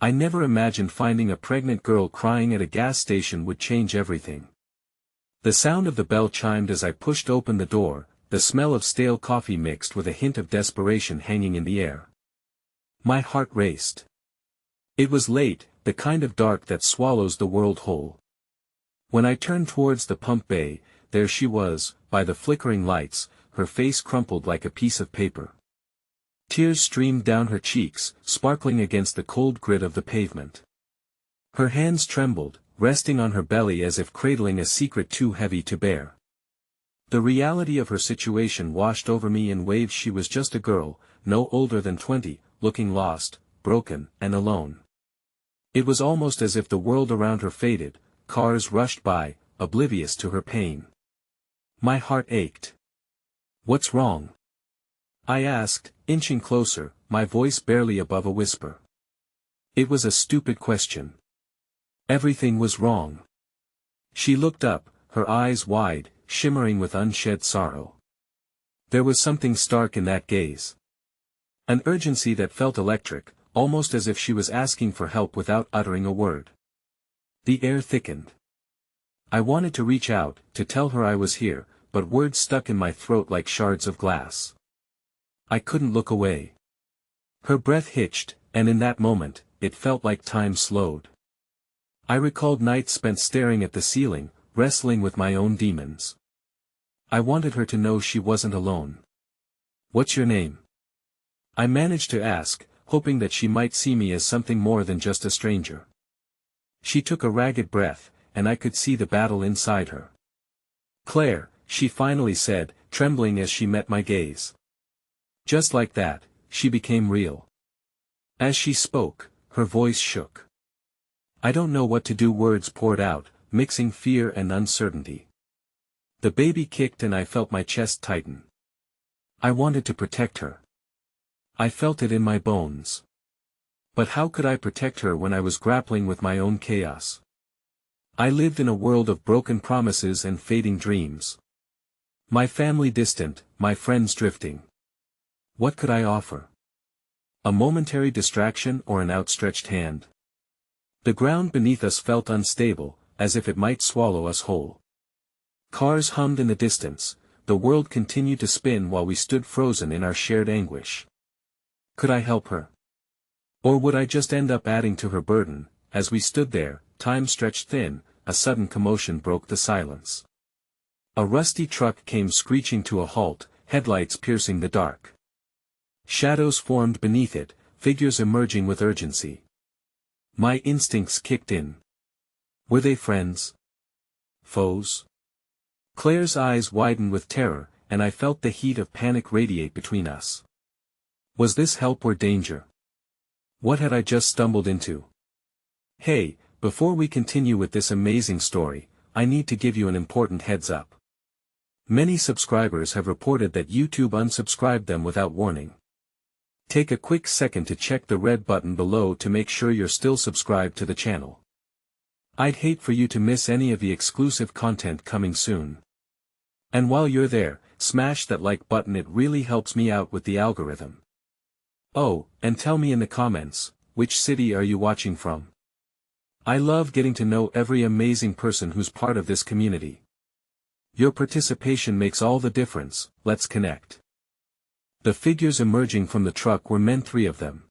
I never imagined finding a pregnant girl crying at a gas station would change everything. The sound of the bell chimed as I pushed open the door, the smell of stale coffee mixed with a hint of desperation hanging in the air. My heart raced. It was late, the kind of dark that swallows the world whole. When I turned towards the pump bay, there she was, by the flickering lights, her face crumpled like a piece of paper. Tears streamed down her cheeks, sparkling against the cold grit of the pavement. Her hands trembled, resting on her belly as if cradling a secret too heavy to bear. The reality of her situation washed over me in waves. She was just a girl, no older than 20, looking lost, broken, and alone. It was almost as if the world around her faded, cars rushed by, oblivious to her pain. My heart ached. "What's wrong?" I asked, inching closer, my voice barely above a whisper. It was a stupid question. Everything was wrong. She looked up, her eyes wide, shimmering with unshed sorrow. There was something stark in that gaze. An urgency that felt electric, almost as if she was asking for help without uttering a word. The air thickened. I wanted to reach out, to tell her I was here, but words stuck in my throat like shards of glass. I couldn't look away. Her breath hitched, and in that moment, it felt like time slowed. I recalled nights spent staring at the ceiling, wrestling with my own demons. I wanted her to know she wasn't alone. "What's your name?" I managed to ask, hoping that she might see me as something more than just a stranger. She took a ragged breath, and I could see the battle inside her. "Claire," she finally said, trembling as she met my gaze. Just like that, she became real. As she spoke, her voice shook. I don't know what to do. Words poured out, mixing fear and uncertainty. The baby kicked and I felt my chest tighten. I wanted to protect her. I felt it in my bones. But how could I protect her when I was grappling with my own chaos? I lived in a world of broken promises and fading dreams. My family distant, my friends drifting. What could I offer? A momentary distraction or an outstretched hand? The ground beneath us felt unstable, as if it might swallow us whole. Cars hummed in the distance, the world continued to spin while we stood frozen in our shared anguish. Could I help her? Or would I just end up adding to her burden? As we stood there, time stretched thin, a sudden commotion broke the silence. A rusty truck came screeching to a halt, headlights piercing the dark. Shadows formed beneath it, figures emerging with urgency. My instincts kicked in. Were they friends? Foes? Claire's eyes widened with terror, and I felt the heat of panic radiate between us. Was this help or danger? What had I just stumbled into? Hey, before we continue with this amazing story, I need to give you an important heads up. Many subscribers have reported that YouTube unsubscribed them without warning. Take a quick second to check the red button below to make sure you're still subscribed to the channel. I'd hate for you to miss any of the exclusive content coming soon. And while you're there, smash that like button. It really helps me out with the algorithm. Oh, and tell me in the comments, which city are you watching from? I love getting to know every amazing person who's part of this community. Your participation makes all the difference. Let's connect. The figures emerging from the truck were men, 3 of them.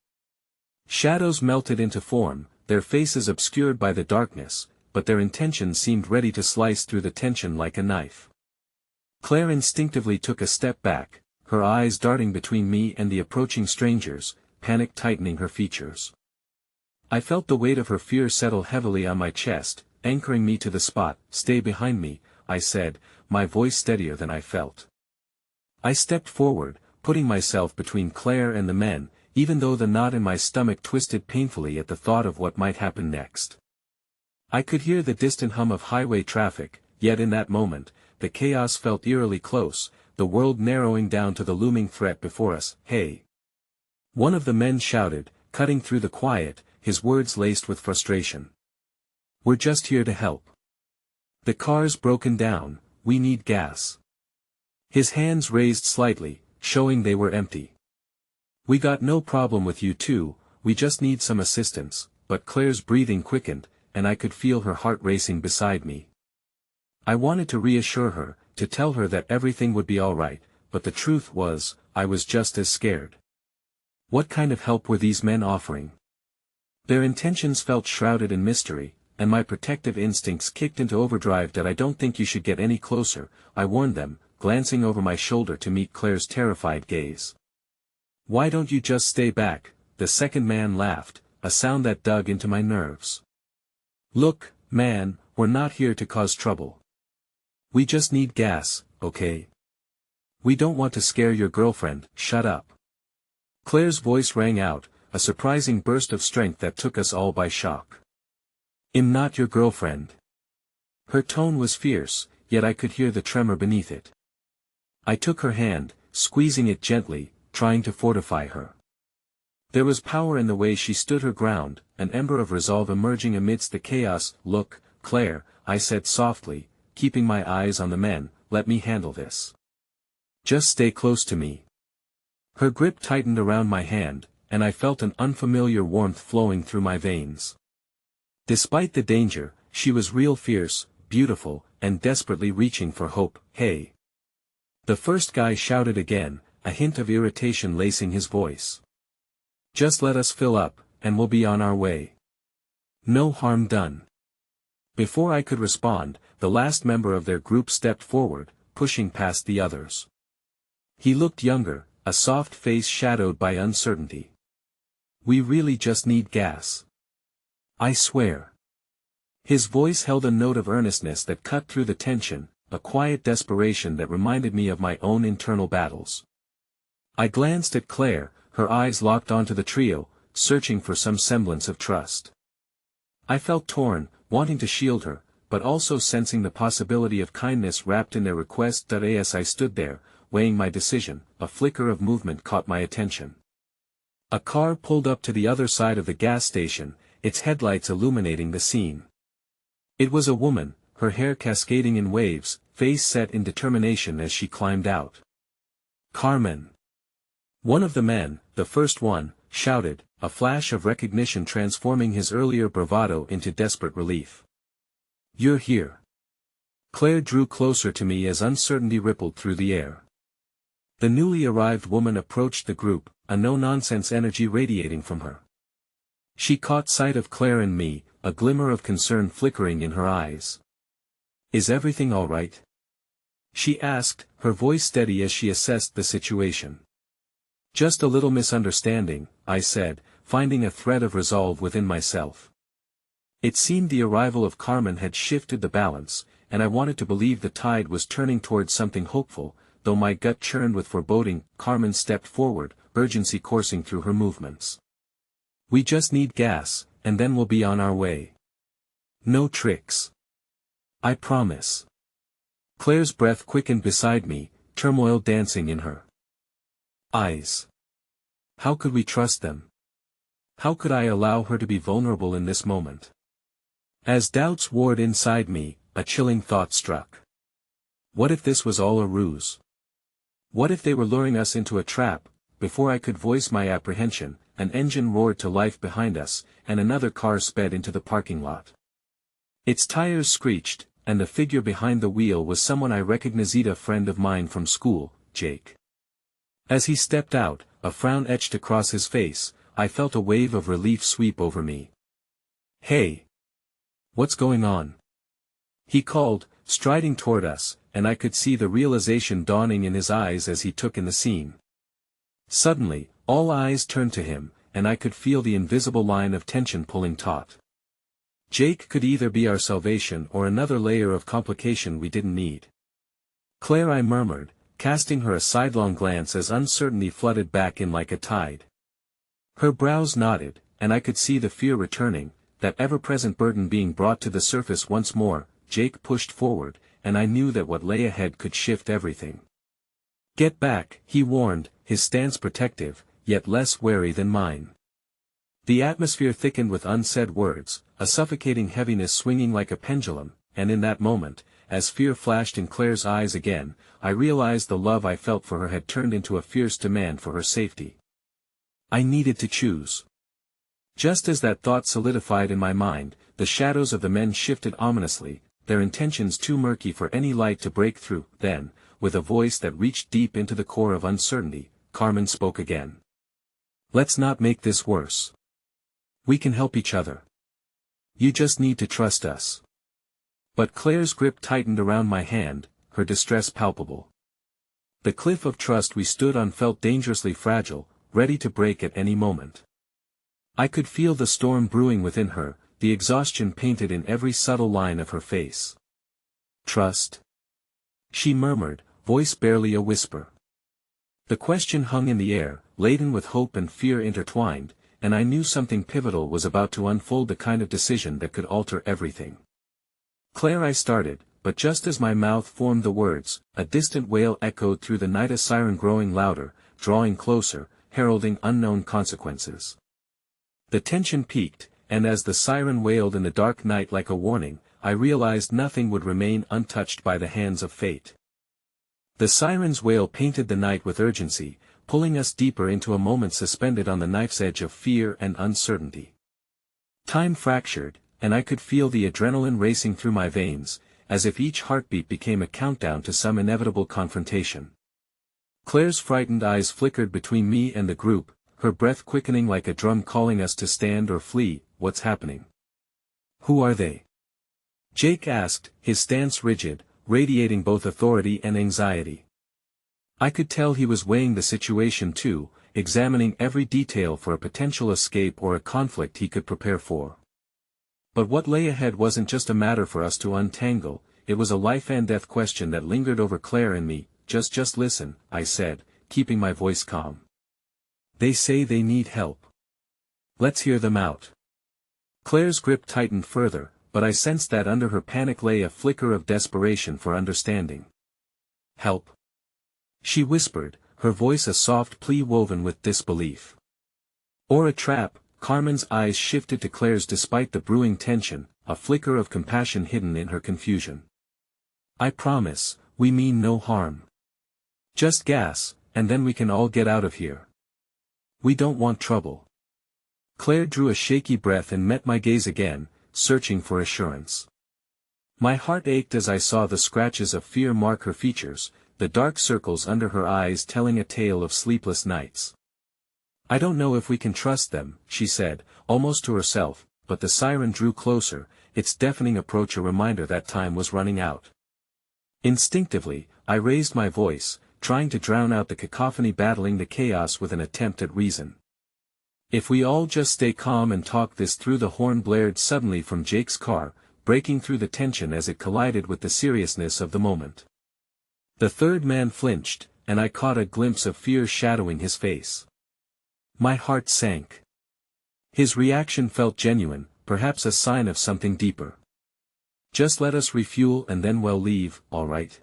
Shadows melted into form, their faces obscured by the darkness, but their intentions seemed ready to slice through the tension like a knife. Claire instinctively took a step back, her eyes darting between me and the approaching strangers, panic tightening her features. I felt the weight of her fear settle heavily on my chest, anchoring me to the spot. "Stay behind me," I said, my voice steadier than I felt. I stepped forward, putting myself between Claire and the men, even though the knot in my stomach twisted painfully at the thought of what might happen next. I could hear the distant hum of highway traffic, yet in that moment, the chaos felt eerily close, the world narrowing down to the looming threat before us. "Hey!" One of the men shouted, cutting through the quiet, his words laced with frustration. "We're just here to help. The car's broken down, we need gas." His hands raised slightly, showing they were empty. "We got no problem with you two, we just need some assistance," but Claire's breathing quickened, and I could feel her heart racing beside me. I wanted to reassure her, to tell her that everything would be alright, but the truth was, I was just as scared. What kind of help were these men offering? Their intentions felt shrouded in mystery, and my protective instincts kicked into overdrive. "That I don't think you should get any closer," I warned them, glancing over my shoulder to meet Claire's terrified gaze. "Why don't you just stay back?" the second man laughed, a sound that dug into my nerves. "Look, man, we're not here to cause trouble. We just need gas, okay? We don't want to scare your girlfriend." "Shut up." Claire's voice rang out, a surprising burst of strength that took us all by shock. "I'm not your girlfriend." Her tone was fierce, yet I could hear the tremor beneath it. I took her hand, squeezing it gently, trying to fortify her. There was power in the way she stood her ground, an ember of resolve emerging amidst the chaos. "Look, Claire," I said softly, keeping my eyes on the men, "let me handle this. Just stay close to me." Her grip tightened around my hand, and I felt an unfamiliar warmth flowing through my veins. Despite the danger, she was real fierce, beautiful, and desperately reaching for hope. "Hey!" The first guy shouted again, a hint of irritation lacing his voice. "Just let us fill up, and we'll be on our way. No harm done." Before I could respond, the last member of their group stepped forward, pushing past the others. He looked younger, a soft face shadowed by uncertainty. "We really just need gas. I swear." His voice held a note of earnestness that cut through the tension, a quiet desperation that reminded me of my own internal battles. I glanced at Claire, her eyes locked onto the trio, searching for some semblance of trust. I felt torn, wanting to shield her, but also sensing the possibility of kindness wrapped in their request. As I stood there, weighing my decision, a flicker of movement caught my attention. A car pulled up to the other side of the gas station, its headlights illuminating the scene. It was a woman, her hair cascading in waves, face set in determination as she climbed out. "Carmen!" One of the men, the first one, shouted, a flash of recognition transforming his earlier bravado into desperate relief. "You're here." Claire drew closer to me as uncertainty rippled through the air. The newly arrived woman approached the group, a no-nonsense energy radiating from her. She caught sight of Claire and me, a glimmer of concern flickering in her eyes. "Is everything all right?" she asked, her voice steady as she assessed the situation. "Just a little misunderstanding," I said, finding a thread of resolve within myself. It seemed the arrival of Carmen had shifted the balance, and I wanted to believe the tide was turning towards something hopeful, though my gut churned with foreboding. Carmen stepped forward, urgency coursing through her movements. "We just need gas, and then we'll be on our way. No tricks. I promise." Claire's breath quickened beside me, turmoil dancing in her eyes. How could we trust them? How could I allow her to be vulnerable in this moment? As doubts warred inside me, a chilling thought struck. What if this was all a ruse? What if they were luring us into a trap? Before I could voice my apprehension, an engine roared to life behind us, and another car sped into the parking lot. Its tires screeched, and the figure behind the wheel was someone I recognized, a friend of mine from school, Jake. As he stepped out, a frown etched across his face, I felt a wave of relief sweep over me. "Hey! What's going on?" he called, striding toward us, and I could see the realization dawning in his eyes as he took in the scene. Suddenly, all eyes turned to him, and I could feel the invisible line of tension pulling taut. Jake could either be our salvation or another layer of complication we didn't need. "Claire," I murmured, casting her a sidelong glance as uncertainty flooded back in like a tide. Her brows knotted, and I could see the fear returning, that ever-present burden being brought to the surface once more. Jake pushed forward, and I knew that what lay ahead could shift everything. "Get back," he warned, his stance protective, yet less wary than mine. The atmosphere thickened with unsaid words, a suffocating heaviness swinging like a pendulum, and in that moment, as fear flashed in Claire's eyes again, I realized the love I felt for her had turned into a fierce demand for her safety. I needed to choose. Just as that thought solidified in my mind, the shadows of the men shifted ominously, their intentions too murky for any light to break through. Then, with a voice that reached deep into the core of uncertainty, Carmen spoke again. "Let's not make this worse. We can help each other. You just need to trust us." But Claire's grip tightened around my hand, her distress palpable. The cliff of trust we stood on felt dangerously fragile, ready to break at any moment. I could feel the storm brewing within her, the exhaustion painted in every subtle line of her face. "Trust?" she murmured, voice barely a whisper. The question hung in the air, laden with hope and fear intertwined, and I knew something pivotal was about to unfold, the kind of decision that could alter everything. "Claire," I started, but just as my mouth formed the words, a distant wail echoed through the night, a siren growing louder, drawing closer, heralding unknown consequences. The tension peaked, and as the siren wailed in the dark night like a warning, I realized nothing would remain untouched by the hands of fate. The siren's wail painted the night with urgency, pulling us deeper into a moment suspended on the knife's edge of fear and uncertainty. Time fractured, and I could feel the adrenaline racing through my veins, as if each heartbeat became a countdown to some inevitable confrontation. Claire's frightened eyes flickered between me and the group, her breath quickening like a drum calling us to stand or flee. "What's happening? Who are they?" Jake asked, his stance rigid, radiating both authority and anxiety. I could tell he was weighing the situation too, examining every detail for a potential escape or a conflict he could prepare for. But what lay ahead wasn't just a matter for us to untangle, it was a life-and-death question that lingered over Claire and me. Just listen," I said, keeping my voice calm. "They say they need help. Let's hear them out." Claire's grip tightened further, but I sensed that under her panic lay a flicker of desperation for understanding. "Help?" she whispered, her voice a soft plea woven with disbelief. "Or a trap?" Carmen's eyes shifted to Claire's despite the brewing tension, a flicker of compassion hidden in her confusion. "I promise, we mean no harm. Just gas, and then we can all get out of here. We don't want trouble." Claire drew a shaky breath and met my gaze again, searching for assurance. My heart ached as I saw the scratches of fear mark her features, the dark circles under her eyes telling a tale of sleepless nights. "I don't know if we can trust them," she said, almost to herself, but the siren drew closer, its deafening approach a reminder that time was running out. Instinctively, I raised my voice, trying to drown out the cacophony battling the chaos with an attempt at reason. "If we all just stay calm and talk this through," the horn blared suddenly from Jake's car, breaking through the tension as it collided with the seriousness of the moment. The third man flinched, and I caught a glimpse of fear shadowing his face. My heart sank. His reaction felt genuine, perhaps a sign of something deeper. "Just let us refuel and then we'll leave, all right?"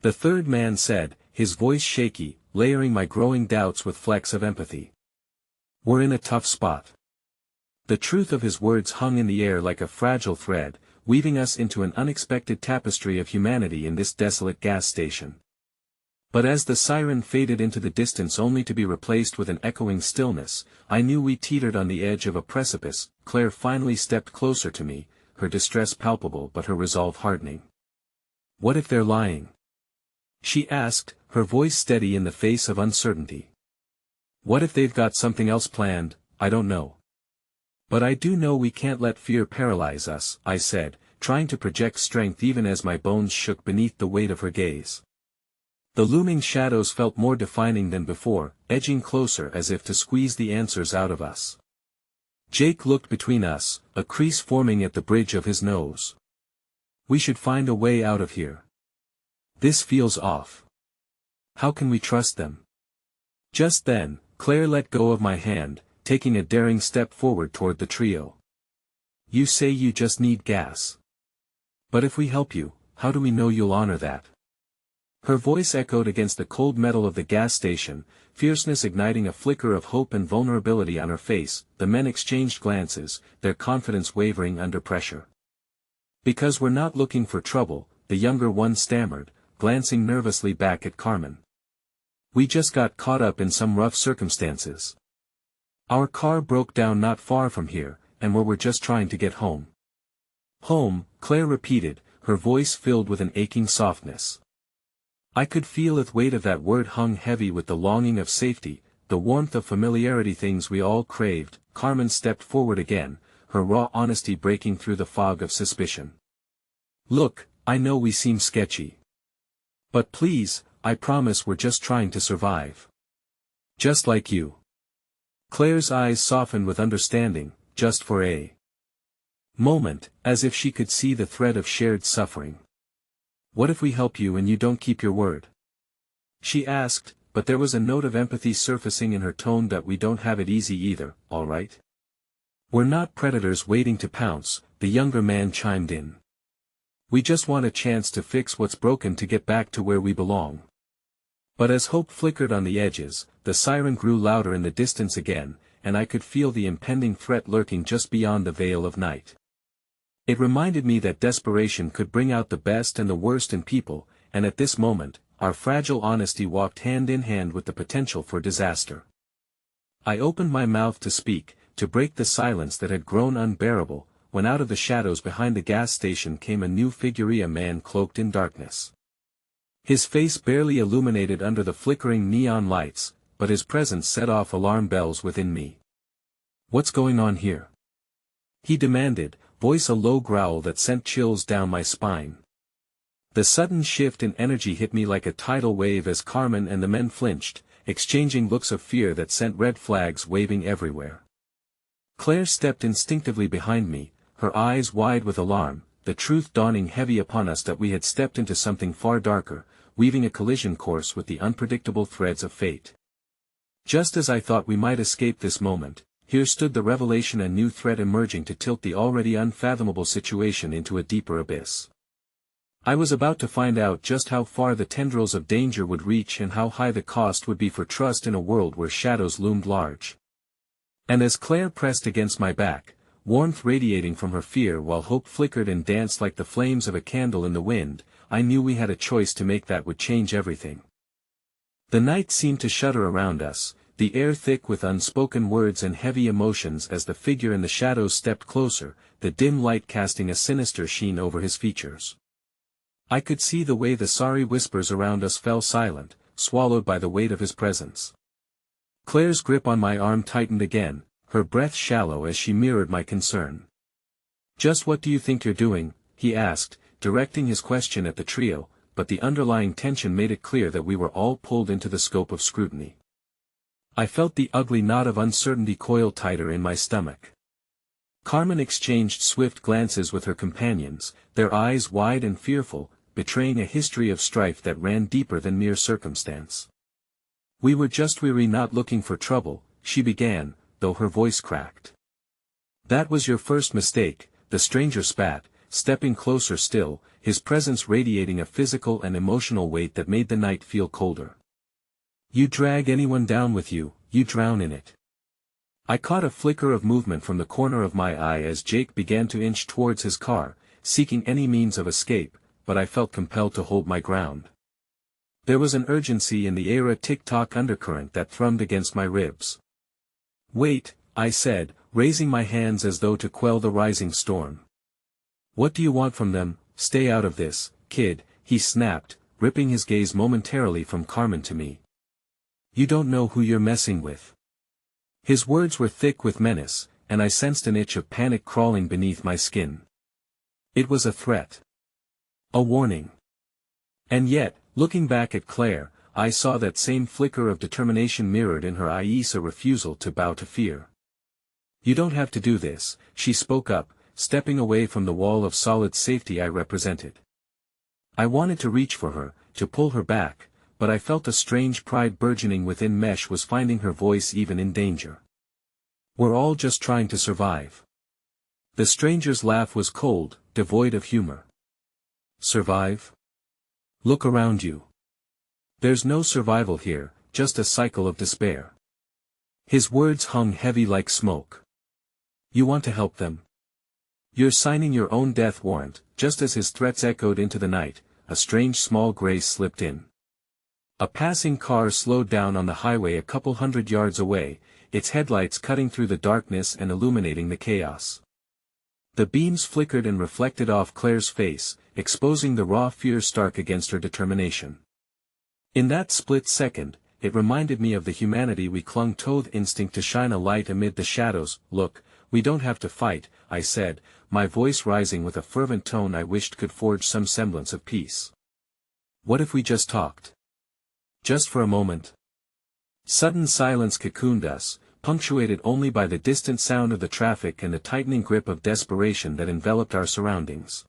the third man said, his voice shaky, layering my growing doubts with flecks of empathy. "We're in a tough spot." The truth of his words hung in the air like a fragile thread, weaving us into an unexpected tapestry of humanity in this desolate gas station. But as the siren faded into the distance only to be replaced with an echoing stillness, I knew we teetered on the edge of a precipice. Claire finally stepped closer to me, her distress palpable but her resolve hardening. "What if they're lying?" she asked, her voice steady in the face of uncertainty. "What if they've got something else planned? I don't know. But I do know we can't let fear paralyze us," I said, trying to project strength even as my bones shook beneath the weight of her gaze. The looming shadows felt more defining than before, edging closer as if to squeeze the answers out of us. Jake looked between us, a crease forming at the bridge of his nose. "We should find a way out of here. This feels off. How can we trust them?" Just then, Claire let go of my hand, taking a daring step forward toward the trio. "You say you just need gas. But if we help you, how do we know you'll honor that?" Her voice echoed against the cold metal of the gas station, fierceness igniting a flicker of hope and vulnerability on her face. The men exchanged glances, their confidence wavering under pressure. "Because we're not looking for trouble," the younger one stammered, glancing nervously back at Carmen. "We just got caught up in some rough circumstances." Our car broke down not far from here, and we're just trying to get home. Home, Claire repeated, her voice filled with an aching softness. I could feel the weight of that word hung heavy with the longing of safety, the warmth of familiarity, things we all craved. Carmen stepped forward again, her raw honesty breaking through the fog of suspicion. Look, I know we seem sketchy. But please, I promise we're just trying to survive. Just like you. Claire's eyes softened with understanding, just for a moment, as if she could see the thread of shared suffering. What if we help you and you don't keep your word? She asked, but there was a note of empathy surfacing in her tone. That we don't have it easy either, all right? We're not predators waiting to pounce, the younger man chimed in. We just want a chance to fix what's broken to get back to where we belong. But as hope flickered on the edges, the siren grew louder in the distance again, and I could feel the impending threat lurking just beyond the veil of night. It reminded me that desperation could bring out the best and the worst in people, and at this moment, our fragile honesty walked hand in hand with the potential for disaster. I opened my mouth to speak, to break the silence that had grown unbearable, when out of the shadows behind the gas station came a new figure, a man cloaked in darkness. His face barely illuminated under the flickering neon lights, but his presence set off alarm bells within me. What's going on here? He demanded, voice a low growl that sent chills down my spine. The sudden shift in energy hit me like a tidal wave as Carmen and the men flinched, exchanging looks of fear that sent red flags waving everywhere. Claire stepped instinctively behind me, her eyes wide with alarm, the truth dawning heavy upon us that we had stepped into something far darker, weaving a collision course with the unpredictable threads of fate. Just as I thought we might escape this moment, here stood the revelation, a new threat emerging to tilt the already unfathomable situation into a deeper abyss. I was about to find out just how far the tendrils of danger would reach and how high the cost would be for trust in a world where shadows loomed large. And as Claire pressed against my back, warmth radiating from her fear while hope flickered and danced like the flames of a candle in the wind, I knew we had a choice to make that would change everything. The night seemed to shudder around us, the air thick with unspoken words and heavy emotions as the figure in the shadows stepped closer, the dim light casting a sinister sheen over his features. I could see the way the sorry whispers around us fell silent, swallowed by the weight of his presence. Claire's grip on my arm tightened again, her breath shallow as she mirrored my concern. Just what do you think you're doing? He asked, directing his question at the trio, but the underlying tension made it clear that we were all pulled into the scope of scrutiny. I felt the ugly knot of uncertainty coil tighter in my stomach. Carmen exchanged swift glances with her companions, their eyes wide and fearful, betraying a history of strife that ran deeper than mere circumstance. We were just weary, not looking for trouble, she began, though her voice cracked. That was your first mistake, the stranger spat, stepping closer still, his presence radiating a physical and emotional weight that made the night feel colder. You drag anyone down with you, you drown in it. I caught a flicker of movement from the corner of my eye as Jake began to inch towards his car, seeking any means of escape, but I felt compelled to hold my ground. There was an urgency in the air, a tick-tock undercurrent that thrummed against my ribs. Wait, I said, raising my hands as though to quell the rising storm. What do you want from them? Stay out of this, kid, he snapped, ripping his gaze momentarily from Carmen to me. You don't know who you're messing with. His words were thick with menace, and I sensed an itch of panic crawling beneath my skin. It was a threat. A warning. And yet, looking back at Claire, I saw that same flicker of determination mirrored in her eyes, a refusal to bow to fear. You don't have to do this, she spoke up, stepping away from the wall of solid safety I represented. I wanted to reach for her, to pull her back, but I felt a strange pride burgeoning within. Mesh was finding her voice even in danger. We're all just trying to survive. The stranger's laugh was cold, devoid of humor. Survive? Look around you. There's no survival here, just a cycle of despair. His words hung heavy like smoke. You want to help them? You're signing your own death warrant. Just as his threats echoed into the night, a strange small grace slipped in. A passing car slowed down on the highway a couple hundred yards away, its headlights cutting through the darkness and illuminating the chaos. The beams flickered and reflected off Claire's face, exposing the raw fear stark against her determination. In that split second, it reminded me of the humanity we clung to, the instinct to shine a light amid the shadows. "Look, we don't have to fight," I said, my voice rising with a fervent tone I wished could forge some semblance of peace. "What if we just talked? Just for a moment?" Sudden silence cocooned us, punctuated only by the distant sound of the traffic and the tightening grip of desperation that enveloped our surroundings.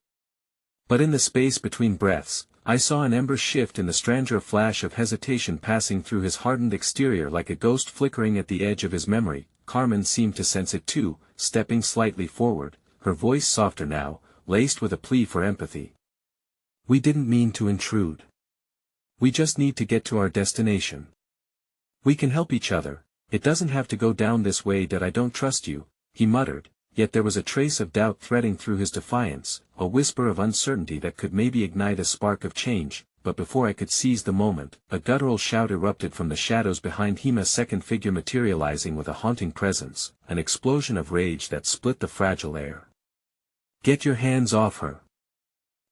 But in the space between breaths, I saw an ember shift in the stranger, a flash of hesitation passing through his hardened exterior like a ghost flickering at the edge of his memory. Carmen seemed to sense it too, stepping slightly forward, her voice softer now, laced with a plea for empathy. "We didn't mean to intrude. We just need to get to our destination. We can help each other. It doesn't have to go down this way. That I don't trust you," he muttered, yet there was a trace of doubt threading through his defiance, a whisper of uncertainty that could maybe ignite a spark of change. But before I could seize the moment, a guttural shout erupted from the shadows behind him, a second figure materializing with a haunting presence, an explosion of rage that split the fragile air. "Get your hands off her!"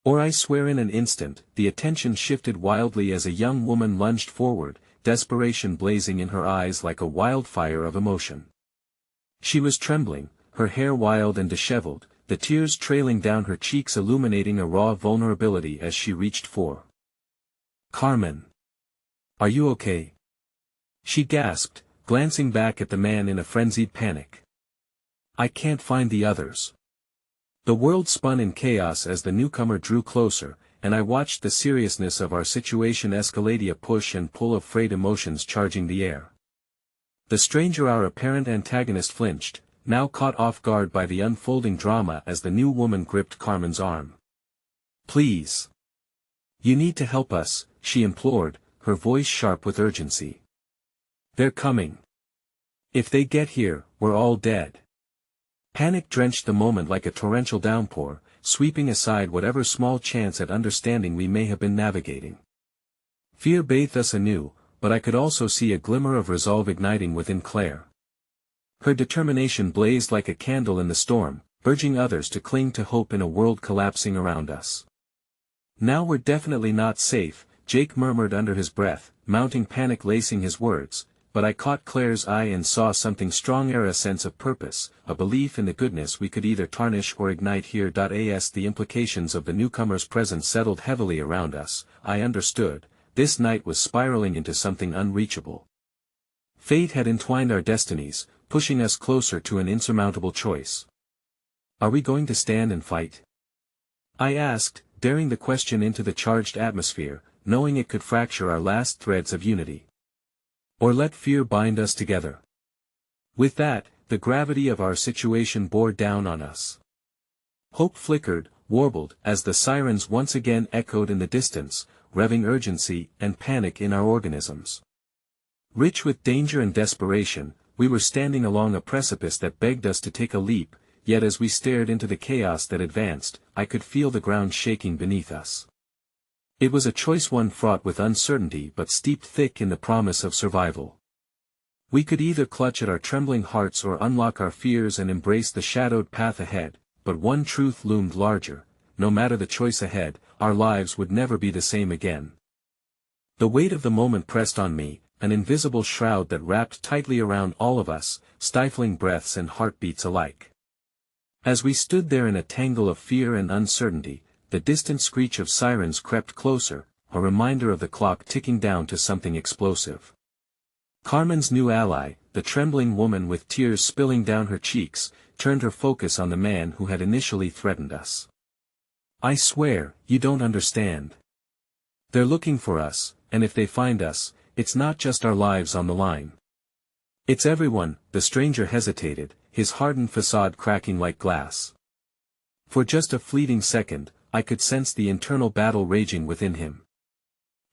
Or I swear in an instant, the attention shifted wildly as a young woman lunged forward, desperation blazing in her eyes like a wildfire of emotion. She was trembling, her hair wild and disheveled, the tears trailing down her cheeks illuminating a raw vulnerability as she reached for Carmen. "Are you okay?" she gasped, glancing back at the man in a frenzied panic. "I can't find the others." The world spun in chaos as the newcomer drew closer, and I watched the seriousness of our situation escalate, a push and pull of frayed emotions charging the air. The stranger, our apparent antagonist, flinched, now caught off guard by the unfolding drama as the new woman gripped Carmen's arm. "Please. You need to help us," she implored, her voice sharp with urgency. "They're coming. If they get here, we're all dead." Panic drenched the moment like a torrential downpour, sweeping aside whatever small chance at understanding we may have been navigating. Fear bathed us anew, but I could also see a glimmer of resolve igniting within Claire. Her determination blazed like a candle in the storm, urging others to cling to hope in a world collapsing around us. "Now we're definitely not safe," Jake murmured under his breath, mounting panic lacing his words, but I caught Claire's eye and saw something stronger, a sense of purpose, a belief in the goodness we could either tarnish or ignite here. As the implications of the newcomer's presence settled heavily around us, I understood, this night was spiraling into something unreachable. Fate had entwined our destinies, pushing us closer to an insurmountable choice. "Are we going to stand and fight?" I asked, daring the question into the charged atmosphere, knowing it could fracture our last threads of unity. "Or let fear bind us together?" With that, the gravity of our situation bore down on us. Hope flickered, warbled, as the sirens once again echoed in the distance, revving urgency and panic in our organisms. Rich with danger and desperation, we were standing along a precipice that begged us to take a leap, yet as we stared into the chaos that advanced, I could feel the ground shaking beneath us. It was a choice, one fraught with uncertainty but steeped thick in the promise of survival. We could either clutch at our trembling hearts or unlock our fears and embrace the shadowed path ahead, but one truth loomed larger: no matter the choice ahead, our lives would never be the same again. The weight of the moment pressed on me, an invisible shroud that wrapped tightly around all of us, stifling breaths and heartbeats alike. As we stood there in a tangle of fear and uncertainty, the distant screech of sirens crept closer, a reminder of the clock ticking down to something explosive. Carmen's new ally, the trembling woman with tears spilling down her cheeks, turned her focus on the man who had initially threatened us. "I swear, you don't understand. They're looking for us, and if they find us, it's not just our lives on the line. It's everyone." The stranger hesitated, his hardened facade cracking like glass. For just a fleeting second, I could sense the internal battle raging within him.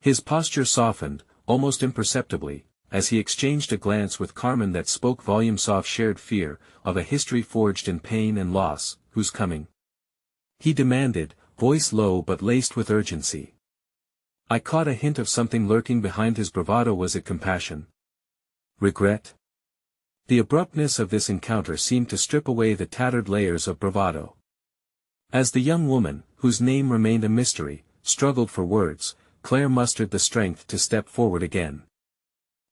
His posture softened, almost imperceptibly, as he exchanged a glance with Carmen that spoke volumes of shared fear, of a history forged in pain and loss. "Who's coming?" he demanded, voice low but laced with urgency. I caught a hint of something lurking behind his bravado. Was it compassion? Regret? The abruptness of this encounter seemed to strip away the tattered layers of bravado. As the young woman, whose name remained a mystery, struggled for words, Claire mustered the strength to step forward again.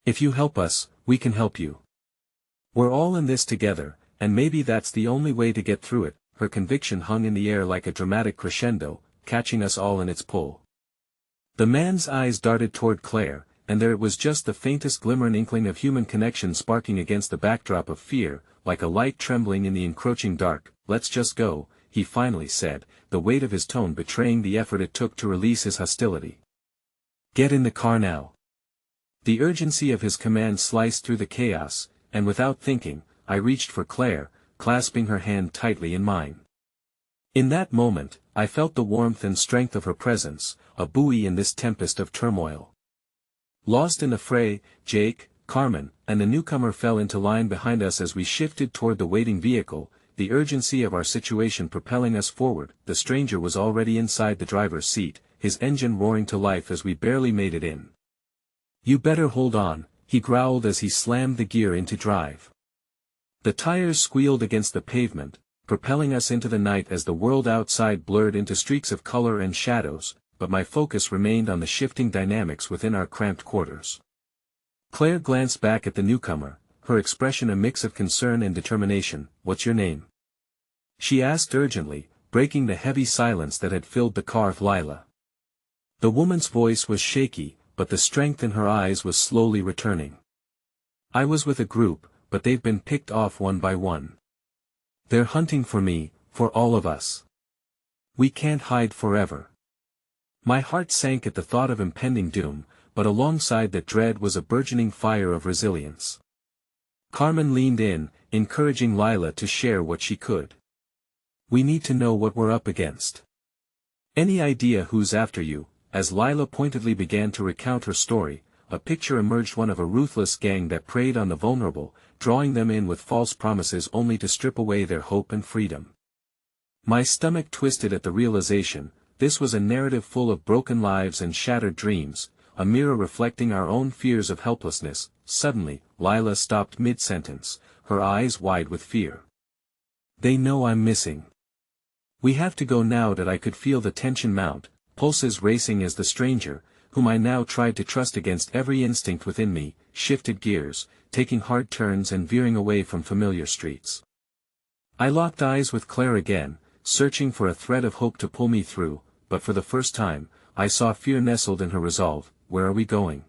"If you help us, we can help you. We're all in this together, and maybe that's the only way to get through it." Her conviction hung in the air like a dramatic crescendo, catching us all in its pull. The man's eyes darted toward Claire, and there it was just the faintest glimmer and inkling of human connection sparking against the backdrop of fear, like a light trembling in the encroaching dark. "Let's just go," he finally said, the weight of his tone betraying the effort it took to release his hostility. "Get in the car now." The urgency of his command sliced through the chaos, and without thinking, I reached for Claire, clasping her hand tightly in mine. In that moment, I felt the warmth and strength of her presence, a buoy in this tempest of turmoil. Lost in the fray, Jake, Carmen, and the newcomer fell into line behind us as we shifted toward the waiting vehicle, the urgency of our situation propelling us forward. The stranger was already inside the driver's seat, his engine roaring to life as we barely made it in. "You better hold on," he growled as he slammed the gear into drive. The tires squealed against the pavement, propelling us into the night as the world outside blurred into streaks of color and shadows, but my focus remained on the shifting dynamics within our cramped quarters. Claire glanced back at the newcomer, her expression a mix of concern and determination. "What's your name?" she asked urgently, breaking the heavy silence that had filled the car. "Lila." The woman's voice was shaky, but the strength in her eyes was slowly returning. "I was with a group, but they've been picked off one by one. They're hunting for me, for all of us. We can't hide forever." My heart sank at the thought of impending doom, but alongside that dread was a burgeoning fire of resilience. Carmen leaned in, encouraging Lila to share what she could. "We need to know what we're up against. Any idea who's after you?" As Lila pointedly began to recount her story, a picture emerged, one of a ruthless gang that preyed on the vulnerable, drawing them in with false promises only to strip away their hope and freedom. My stomach twisted at the realization. This was a narrative full of broken lives and shattered dreams, a mirror reflecting our own fears of helplessness. Suddenly, Lila stopped mid-sentence, her eyes wide with fear. "They know I'm missing. We have to go now." That I could feel the tension mount, pulses racing as the stranger, whom I now tried to trust against every instinct within me, shifted gears, taking hard turns and veering away from familiar streets. I locked eyes with Claire again, searching for a thread of hope to pull me through, but for the first time, I saw fear nestled in her resolve. "Where are we going?"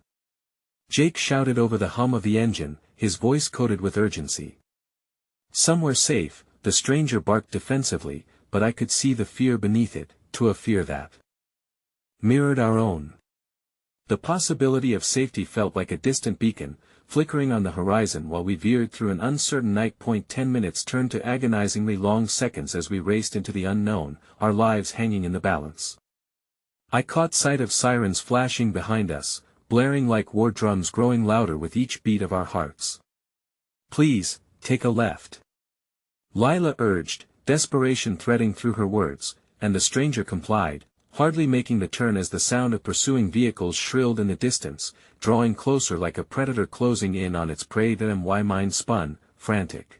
Jake shouted over the hum of the engine, his voice coated with urgency. "Somewhere safe," the stranger barked defensively, but I could see the fear beneath it, to a fear that mirrored our own. The possibility of safety felt like a distant beacon, flickering on the horizon while we veered through an uncertain night. 10 minutes turned to agonizingly long seconds as we raced into the unknown, our lives hanging in the balance. I caught sight of sirens flashing behind us, blaring like war drums, growing louder with each beat of our hearts. "Please, take a left," Lila urged, desperation threading through her words, and the stranger complied, hardly making the turn as the sound of pursuing vehicles shrilled in the distance, drawing closer like a predator closing in on its prey. My mind spun, frantic.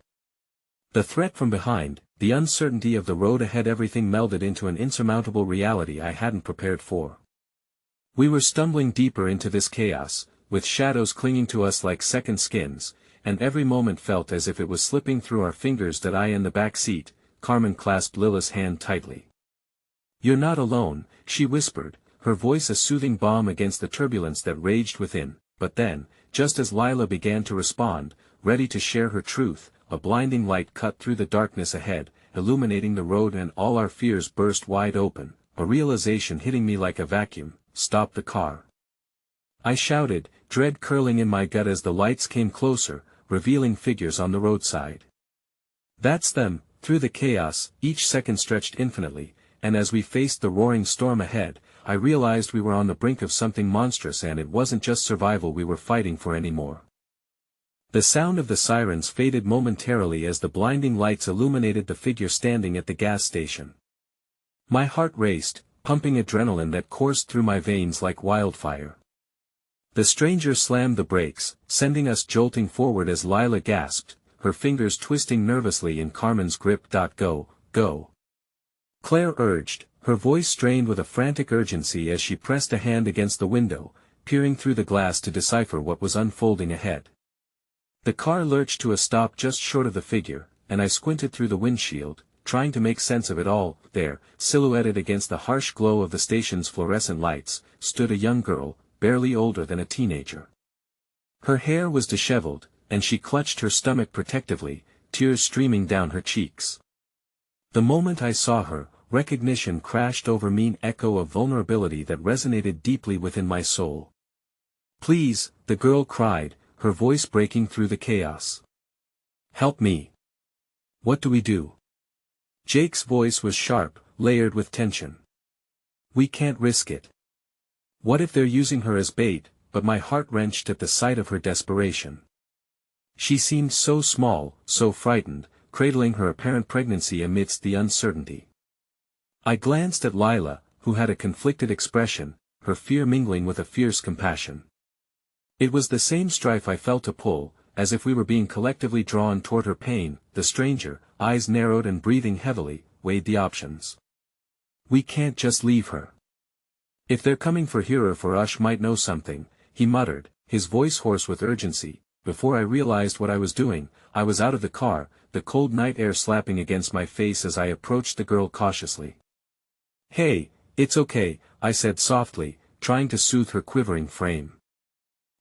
The threat from behind, the uncertainty of the road ahead, everything melded into an insurmountable reality I hadn't prepared for. We were stumbling deeper into this chaos, with shadows clinging to us like second skins, and every moment felt as if it was slipping through our fingers. That I in the back seat, Carmen clasped Lila's hand tightly. "You're not alone," she whispered, her voice a soothing balm against the turbulence that raged within. But then, just as Lila began to respond, ready to share her truth, a blinding light cut through the darkness ahead, illuminating the road, and all our fears burst wide open, a realization hitting me like a vacuum. "Stop the car!" I shouted, dread curling in my gut as the lights came closer, revealing figures on the roadside. "That's them!" Through the chaos, each second stretched infinitely, and as we faced the roaring storm ahead, I realized we were on the brink of something monstrous, and it wasn't just survival we were fighting for anymore. The sound of the sirens faded momentarily as the blinding lights illuminated the figure standing at the gas station. My heart raced, pumping adrenaline that coursed through my veins like wildfire. The stranger slammed the brakes, sending us jolting forward as Lila gasped, her fingers twisting nervously in Carmen's grip. Go, go. Claire urged, her voice strained with a frantic urgency as she pressed a hand against the window, peering through the glass to decipher what was unfolding ahead. The car lurched to a stop just short of the figure, and I squinted through the windshield, trying to make sense of it all. There, silhouetted against the harsh glow of the station's fluorescent lights, stood a young girl, barely older than a teenager. Her hair was disheveled, and she clutched her stomach protectively, tears streaming down her cheeks. The moment I saw her, recognition crashed over me, an echo of vulnerability that resonated deeply within my soul. "Please," the girl cried, her voice breaking through the chaos. "Help me. What do we do?" Jake's voice was sharp, layered with tension. "We can't risk it. What if they're using her as bait?" But my heart wrenched at the sight of her desperation. She seemed so small, so frightened, cradling her apparent pregnancy amidst the uncertainty. I glanced at Lila, who had a conflicted expression, her fear mingling with a fierce compassion. It was the same strife I felt to pull, as if we were being collectively drawn toward her pain. The stranger, eyes narrowed and breathing heavily, weighed the options. "We can't just leave her. If they're coming for her or for us might know something," he muttered, his voice hoarse with urgency. Before I realized what I was doing, I was out of the car, the cold night air slapping against my face as I approached the girl cautiously. "Hey, it's okay," I said softly, trying to soothe her quivering frame.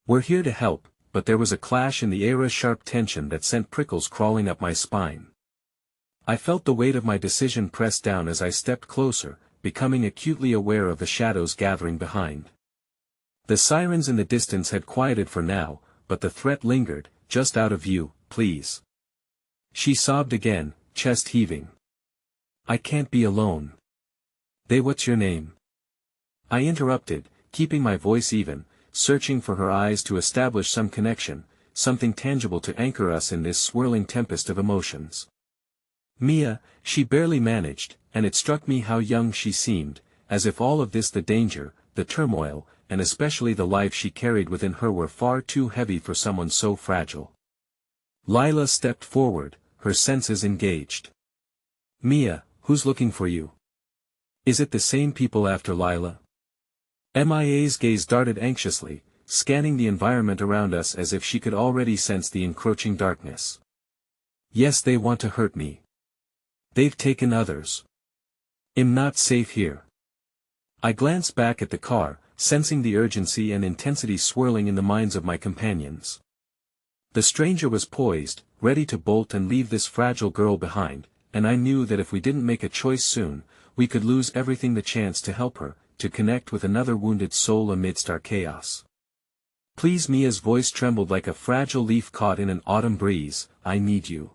"We're here to help," but there was a clash in the air, a sharp tension that sent prickles crawling up my spine. I felt the weight of my decision press down as I stepped closer, becoming acutely aware of the shadows gathering behind. The sirens in the distance had quieted for now, but the threat lingered, just out of view. "Please." She sobbed again, chest heaving. "I can't be alone." What's your name?" I interrupted, keeping my voice even, searching for her eyes to establish some connection, something tangible to anchor us in this swirling tempest of emotions. "Mia," she barely managed, and it struck me how young she seemed, as if all of this, the danger, the turmoil, and especially the life she carried within her, were far too heavy for someone so fragile. Lila stepped forward, her senses engaged. "Mia, who's looking for you? Is it the same people after Lila?" Mia's gaze darted anxiously, scanning the environment around us as if she could already sense the encroaching darkness. "Yes, they want to hurt me. They've taken others. I'm not safe here." I glanced back at the car, sensing the urgency and intensity swirling in the minds of my companions. The stranger was poised, ready to bolt and leave this fragile girl behind, and I knew that if we didn't make a choice soon, we could lose everything: the chance to help her, to connect with another wounded soul amidst our chaos. "Please," Mia's voice trembled like a fragile leaf caught in an autumn breeze, "I need you."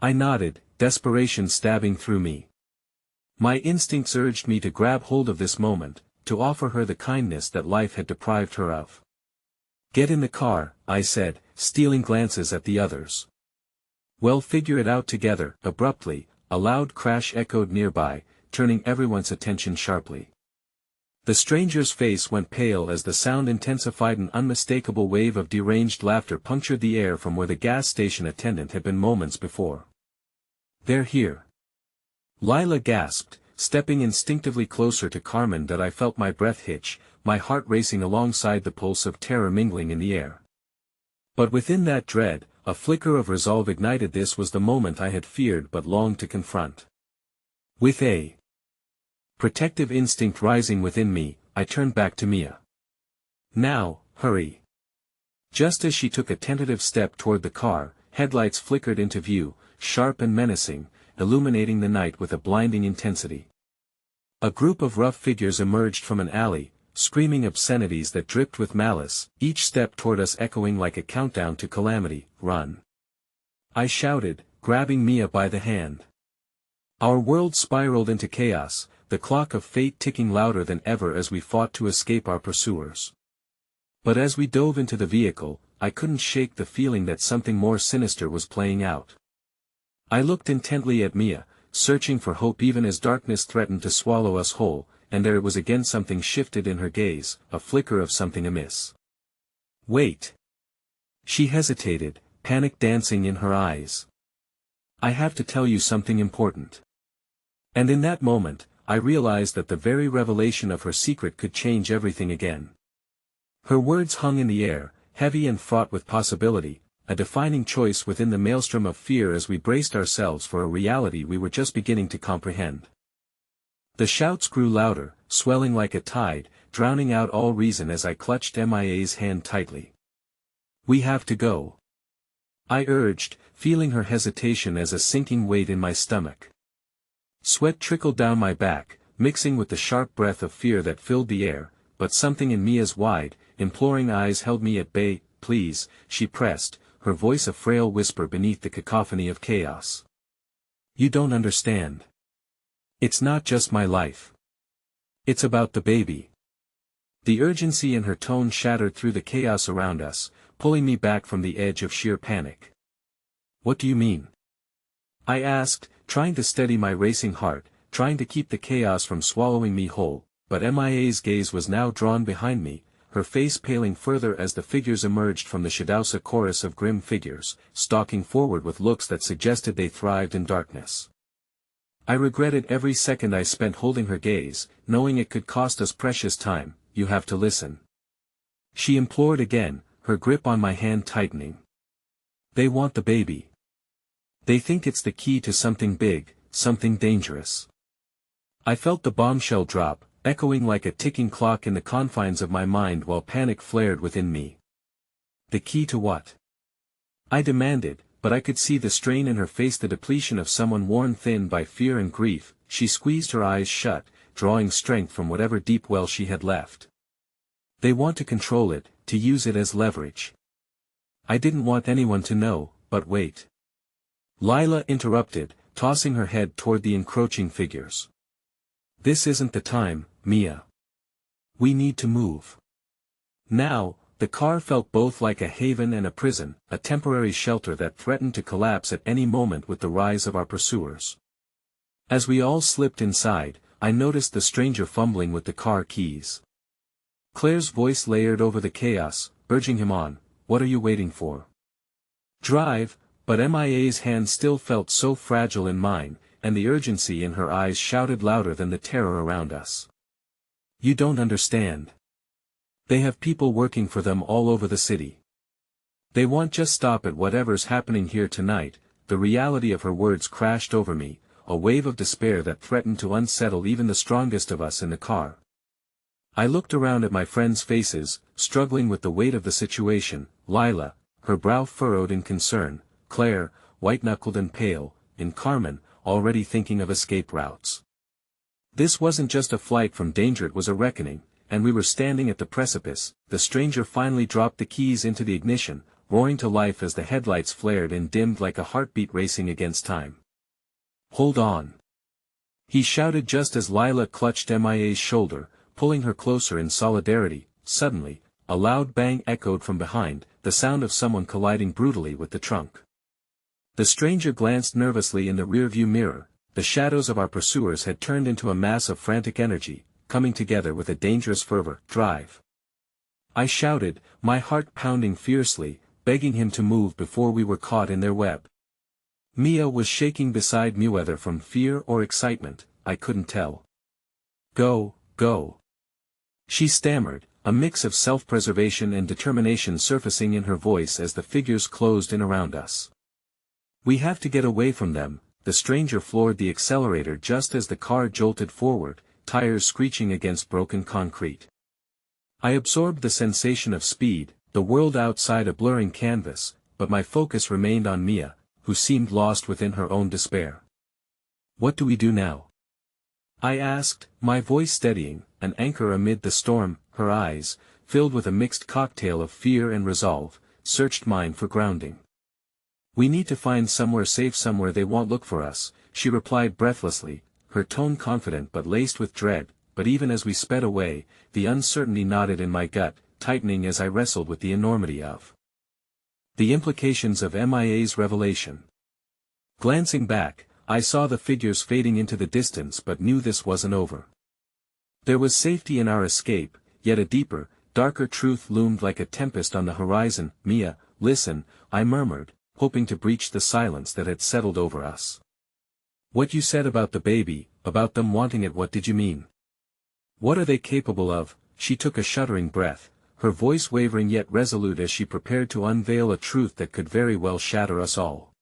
I nodded, desperation stabbing through me. My instincts urged me to grab hold of this moment, to offer her the kindness that life had deprived her of. "Get in the car," I said, stealing glances at the others. "We'll figure it out together." Abruptly, a loud crash echoed nearby, turning everyone's attention sharply. The stranger's face went pale as the sound intensified. An unmistakable wave of deranged laughter punctured the air from where the gas station attendant had been moments before. "They're here." Lila gasped, stepping instinctively closer to Carmen. That I felt my breath hitch, my heart racing alongside the pulse of terror mingling in the air. But within that dread, a flicker of resolve ignited. This was the moment I had feared but longed to confront. With a protective instinct rising within me, I turned back to Mia. "Now, hurry." Just as she took a tentative step toward the car, headlights flickered into view, sharp and menacing, illuminating the night with a blinding intensity. A group of rough figures emerged from an alley, screaming obscenities that dripped with malice, each step toward us echoing like a countdown to calamity. "Run!" I shouted, grabbing Mia by the hand. Our world spiraled into chaos, the clock of fate ticking louder than ever as we fought to escape our pursuers. But as we dove into the vehicle, I couldn't shake the feeling that something more sinister was playing out. I looked intently at Mia, searching for hope even as darkness threatened to swallow us whole, and there it was again. Something shifted in her gaze, a flicker of something amiss. Wait. She hesitated, panic dancing in her eyes. I have to tell you something important. And in that moment, I realized that the very revelation of her secret could change everything again. Her words hung in the air, heavy and fraught with possibility, a defining choice within the maelstrom of fear as we braced ourselves for a reality we were just beginning to comprehend. The shouts grew louder, swelling like a tide, drowning out all reason as I clutched MIA's hand tightly. We have to go. I urged, feeling her hesitation as a sinking weight in my stomach. Sweat trickled down my back, mixing with the sharp breath of fear that filled the air, but something in Mia's wide, imploring eyes held me at bay. Please, she pressed, her voice a frail whisper beneath the cacophony of chaos. You don't understand. It's not just my life. It's about the baby. The urgency in her tone shattered through the chaos around us, pulling me back from the edge of sheer panic. What do you mean? I asked, trying to steady my racing heart, trying to keep the chaos from swallowing me whole, but MIA's gaze was now drawn behind me, her face paling further as the figures emerged from the Shadowsa chorus of grim figures, stalking forward with looks that suggested they thrived in darkness. I regretted every second I spent holding her gaze, knowing it could cost us precious time. You have to listen. She implored again, her grip on my hand tightening. They want the baby. They think it's the key to something big, something dangerous. I felt the bombshell drop, echoing like a ticking clock in the confines of my mind while panic flared within me. The key to what? I demanded, but I could see the strain in her face, the depletion of someone worn thin by fear and grief. She squeezed her eyes shut, drawing strength from whatever deep well she had left. They want to control it, to use it as leverage. I didn't want anyone to know, but wait. Lila interrupted, tossing her head toward the encroaching figures. This isn't the time, Mia. We need to move. Now. The car felt both like a haven and a prison, a temporary shelter that threatened to collapse at any moment with the rise of our pursuers. As we all slipped inside, I noticed the stranger fumbling with the car keys. Claire's voice layered over the chaos, urging him on. What are you waiting for? Drive, but MIA's hand still felt so fragile in mine, and the urgency in her eyes shouted louder than the terror around us. You don't understand. They have people working for them all over the city. They won't just stop at whatever's happening here tonight. The reality of her words crashed over me, a wave of despair that threatened to unsettle even the strongest of us in the car. I looked around at my friends' faces, struggling with the weight of the situation. Lila, her brow furrowed in concern, Claire, white-knuckled and pale, and Carmen, already thinking of escape routes. This wasn't just a flight from danger, it was a reckoning. And we were standing at the precipice. The stranger finally dropped the keys into the ignition, roaring to life as the headlights flared and dimmed like a heartbeat racing against time. Hold on. He shouted just as Lila clutched MIA's shoulder, pulling her closer in solidarity. Suddenly, a loud bang echoed from behind, the sound of someone colliding brutally with the trunk. The stranger glanced nervously in the rearview mirror. The shadows of our pursuers had turned into a mass of frantic energy, coming together with a dangerous fervor. Drive. I shouted, my heart pounding fiercely, begging him to move before we were caught in their web. Mia was shaking beside me, whether from fear or excitement, I couldn't tell. Go, go. She stammered, a mix of self-preservation and determination surfacing in her voice as the figures closed in around us. We have to get away from them. The stranger floored the accelerator just as the car jolted forward, tires screeching against broken concrete. I absorbed the sensation of speed, the world outside a blurring canvas, but my focus remained on Mia, who seemed lost within her own despair. What do we do now? I asked, my voice steadying, an anchor amid the storm. Her eyes, filled with a mixed cocktail of fear and resolve, searched mine for grounding. We need to find somewhere safe, somewhere they won't look for us, she replied breathlessly, her tone confident but laced with dread. But even as we sped away, the uncertainty knotted in my gut, tightening as I wrestled with the enormity of the implications of MIA's revelation. Glancing back, I saw the figures fading into the distance but knew this wasn't over. There was safety in our escape, yet a deeper, darker truth loomed like a tempest on the horizon. "Mia, listen," I murmured, hoping to breach the silence that had settled over us. "What you said about the baby, about them wanting it, what did you mean? What are they capable of?" She took a shuddering breath, her voice wavering yet resolute as she prepared to unveil a truth that could very well shatter us all.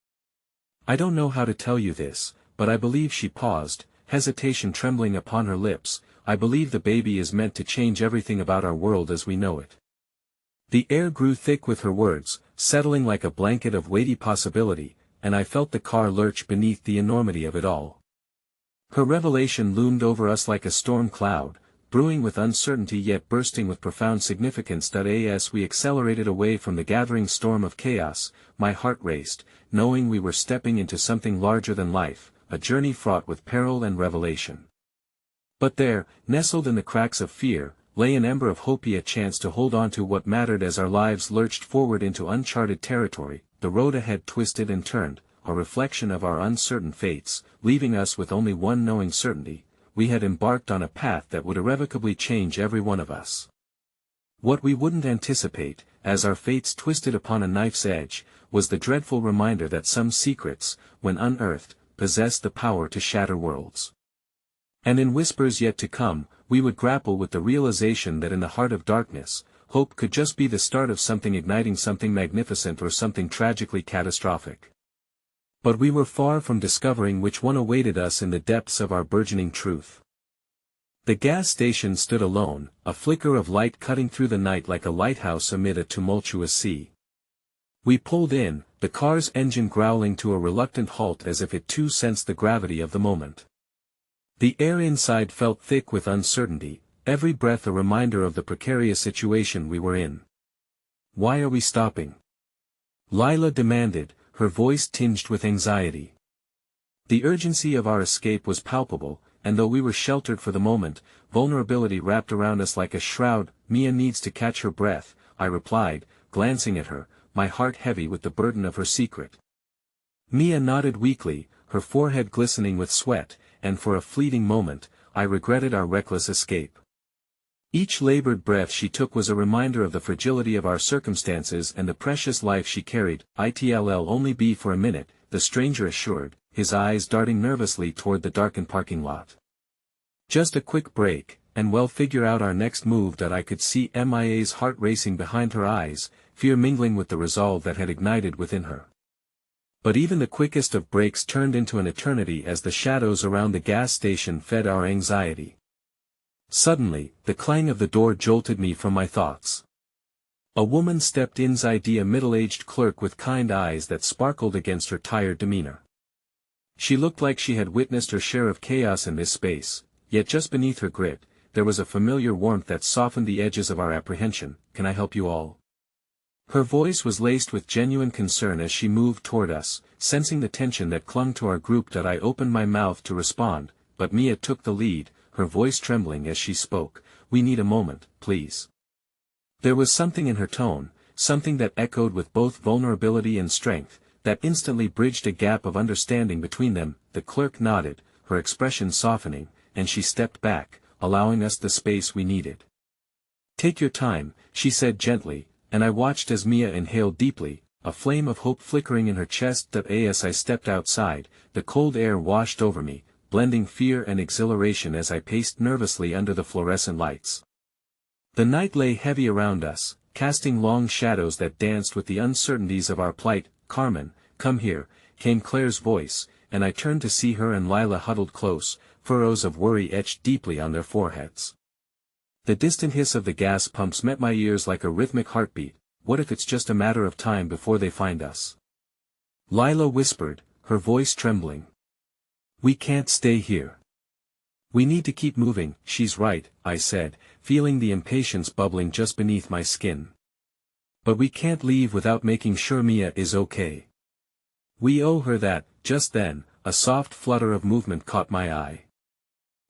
"I don't know how to tell you this, but I believe," she paused, hesitation trembling upon her lips, "I believe the baby is meant to change everything about our world as we know it." The air grew thick with her words, settling like a blanket of weighty possibility, and I felt the car lurch beneath the enormity of it all. Her revelation loomed over us like a storm cloud, brewing with uncertainty yet bursting with profound significance. As we accelerated away from the gathering storm of chaos, my heart raced, knowing we were stepping into something larger than life, a journey fraught with peril and revelation. But there, nestled in the cracks of fear, lay an ember of hope, a chance to hold on to what mattered as our lives lurched forward into uncharted territory. The road ahead twisted and turned, a reflection of our uncertain fates, leaving us with only one knowing certainty: we had embarked on a path that would irrevocably change every one of us. What we wouldn't anticipate, as our fates twisted upon a knife's edge, was the dreadful reminder that some secrets, when unearthed, possessed the power to shatter worlds. And in whispers yet to come, we would grapple with the realization that in the heart of darkness, hope could just be the start of something igniting, something magnificent, or something tragically catastrophic. But we were far from discovering which one awaited us in the depths of our burgeoning truth. The gas station stood alone, a flicker of light cutting through the night like a lighthouse amid a tumultuous sea. We pulled in, the car's engine growling to a reluctant halt as if it too sensed the gravity of the moment. The air inside felt thick with uncertainty, every breath a reminder of the precarious situation we were in. "Why are we stopping?" Lila demanded, her voice tinged with anxiety. The urgency of our escape was palpable, and though we were sheltered for the moment, vulnerability wrapped around us like a shroud. "Mia needs to catch her breath," I replied, glancing at her, my heart heavy with the burden of her secret. Mia nodded weakly, her forehead glistening with sweat, and for a fleeting moment, I regretted our reckless escape. Each labored breath she took was a reminder of the fragility of our circumstances and the precious life she carried. "It'll only be for a minute," the stranger assured, his eyes darting nervously toward the darkened parking lot. "Just a quick break, and we'll figure out our next move." I could see Mia's heart racing behind her eyes, fear mingling with the resolve that had ignited within her. But even the quickest of breaks turned into an eternity as the shadows around the gas station fed our anxiety. Suddenly, the clang of the door jolted me from my thoughts. A woman stepped inside, a middle-aged clerk with kind eyes that sparkled against her tired demeanor. She looked like she had witnessed her share of chaos in this space, yet just beneath her grit, there was a familiar warmth that softened the edges of our apprehension. "Can I help you all?" Her voice was laced with genuine concern as she moved toward us, sensing the tension that clung to our group. I opened my mouth to respond, but Mia took the lead, her voice trembling as she spoke. "We need a moment, please." There was something in her tone, something that echoed with both vulnerability and strength, that instantly bridged a gap of understanding between them. The clerk nodded, her expression softening, and she stepped back, allowing us the space we needed. "Take your time," she said gently, and I watched as Mia inhaled deeply, a flame of hope flickering in her chest. As I stepped outside, the cold air washed over me, blending fear and exhilaration as I paced nervously under the fluorescent lights. The night lay heavy around us, casting long shadows that danced with the uncertainties of our plight. "Carmen, come here," came Claire's voice, and I turned to see her and Lila huddled close, furrows of worry etched deeply on their foreheads. The distant hiss of the gas pumps met my ears like a rhythmic heartbeat. "What if it's just a matter of time before they find us?" Lila whispered, her voice trembling. "We can't stay here. We need to keep moving." "She's right," I said, feeling the impatience bubbling just beneath my skin. "But we can't leave without making sure Mia is okay. We owe her that." Just then, a soft flutter of movement caught my eye.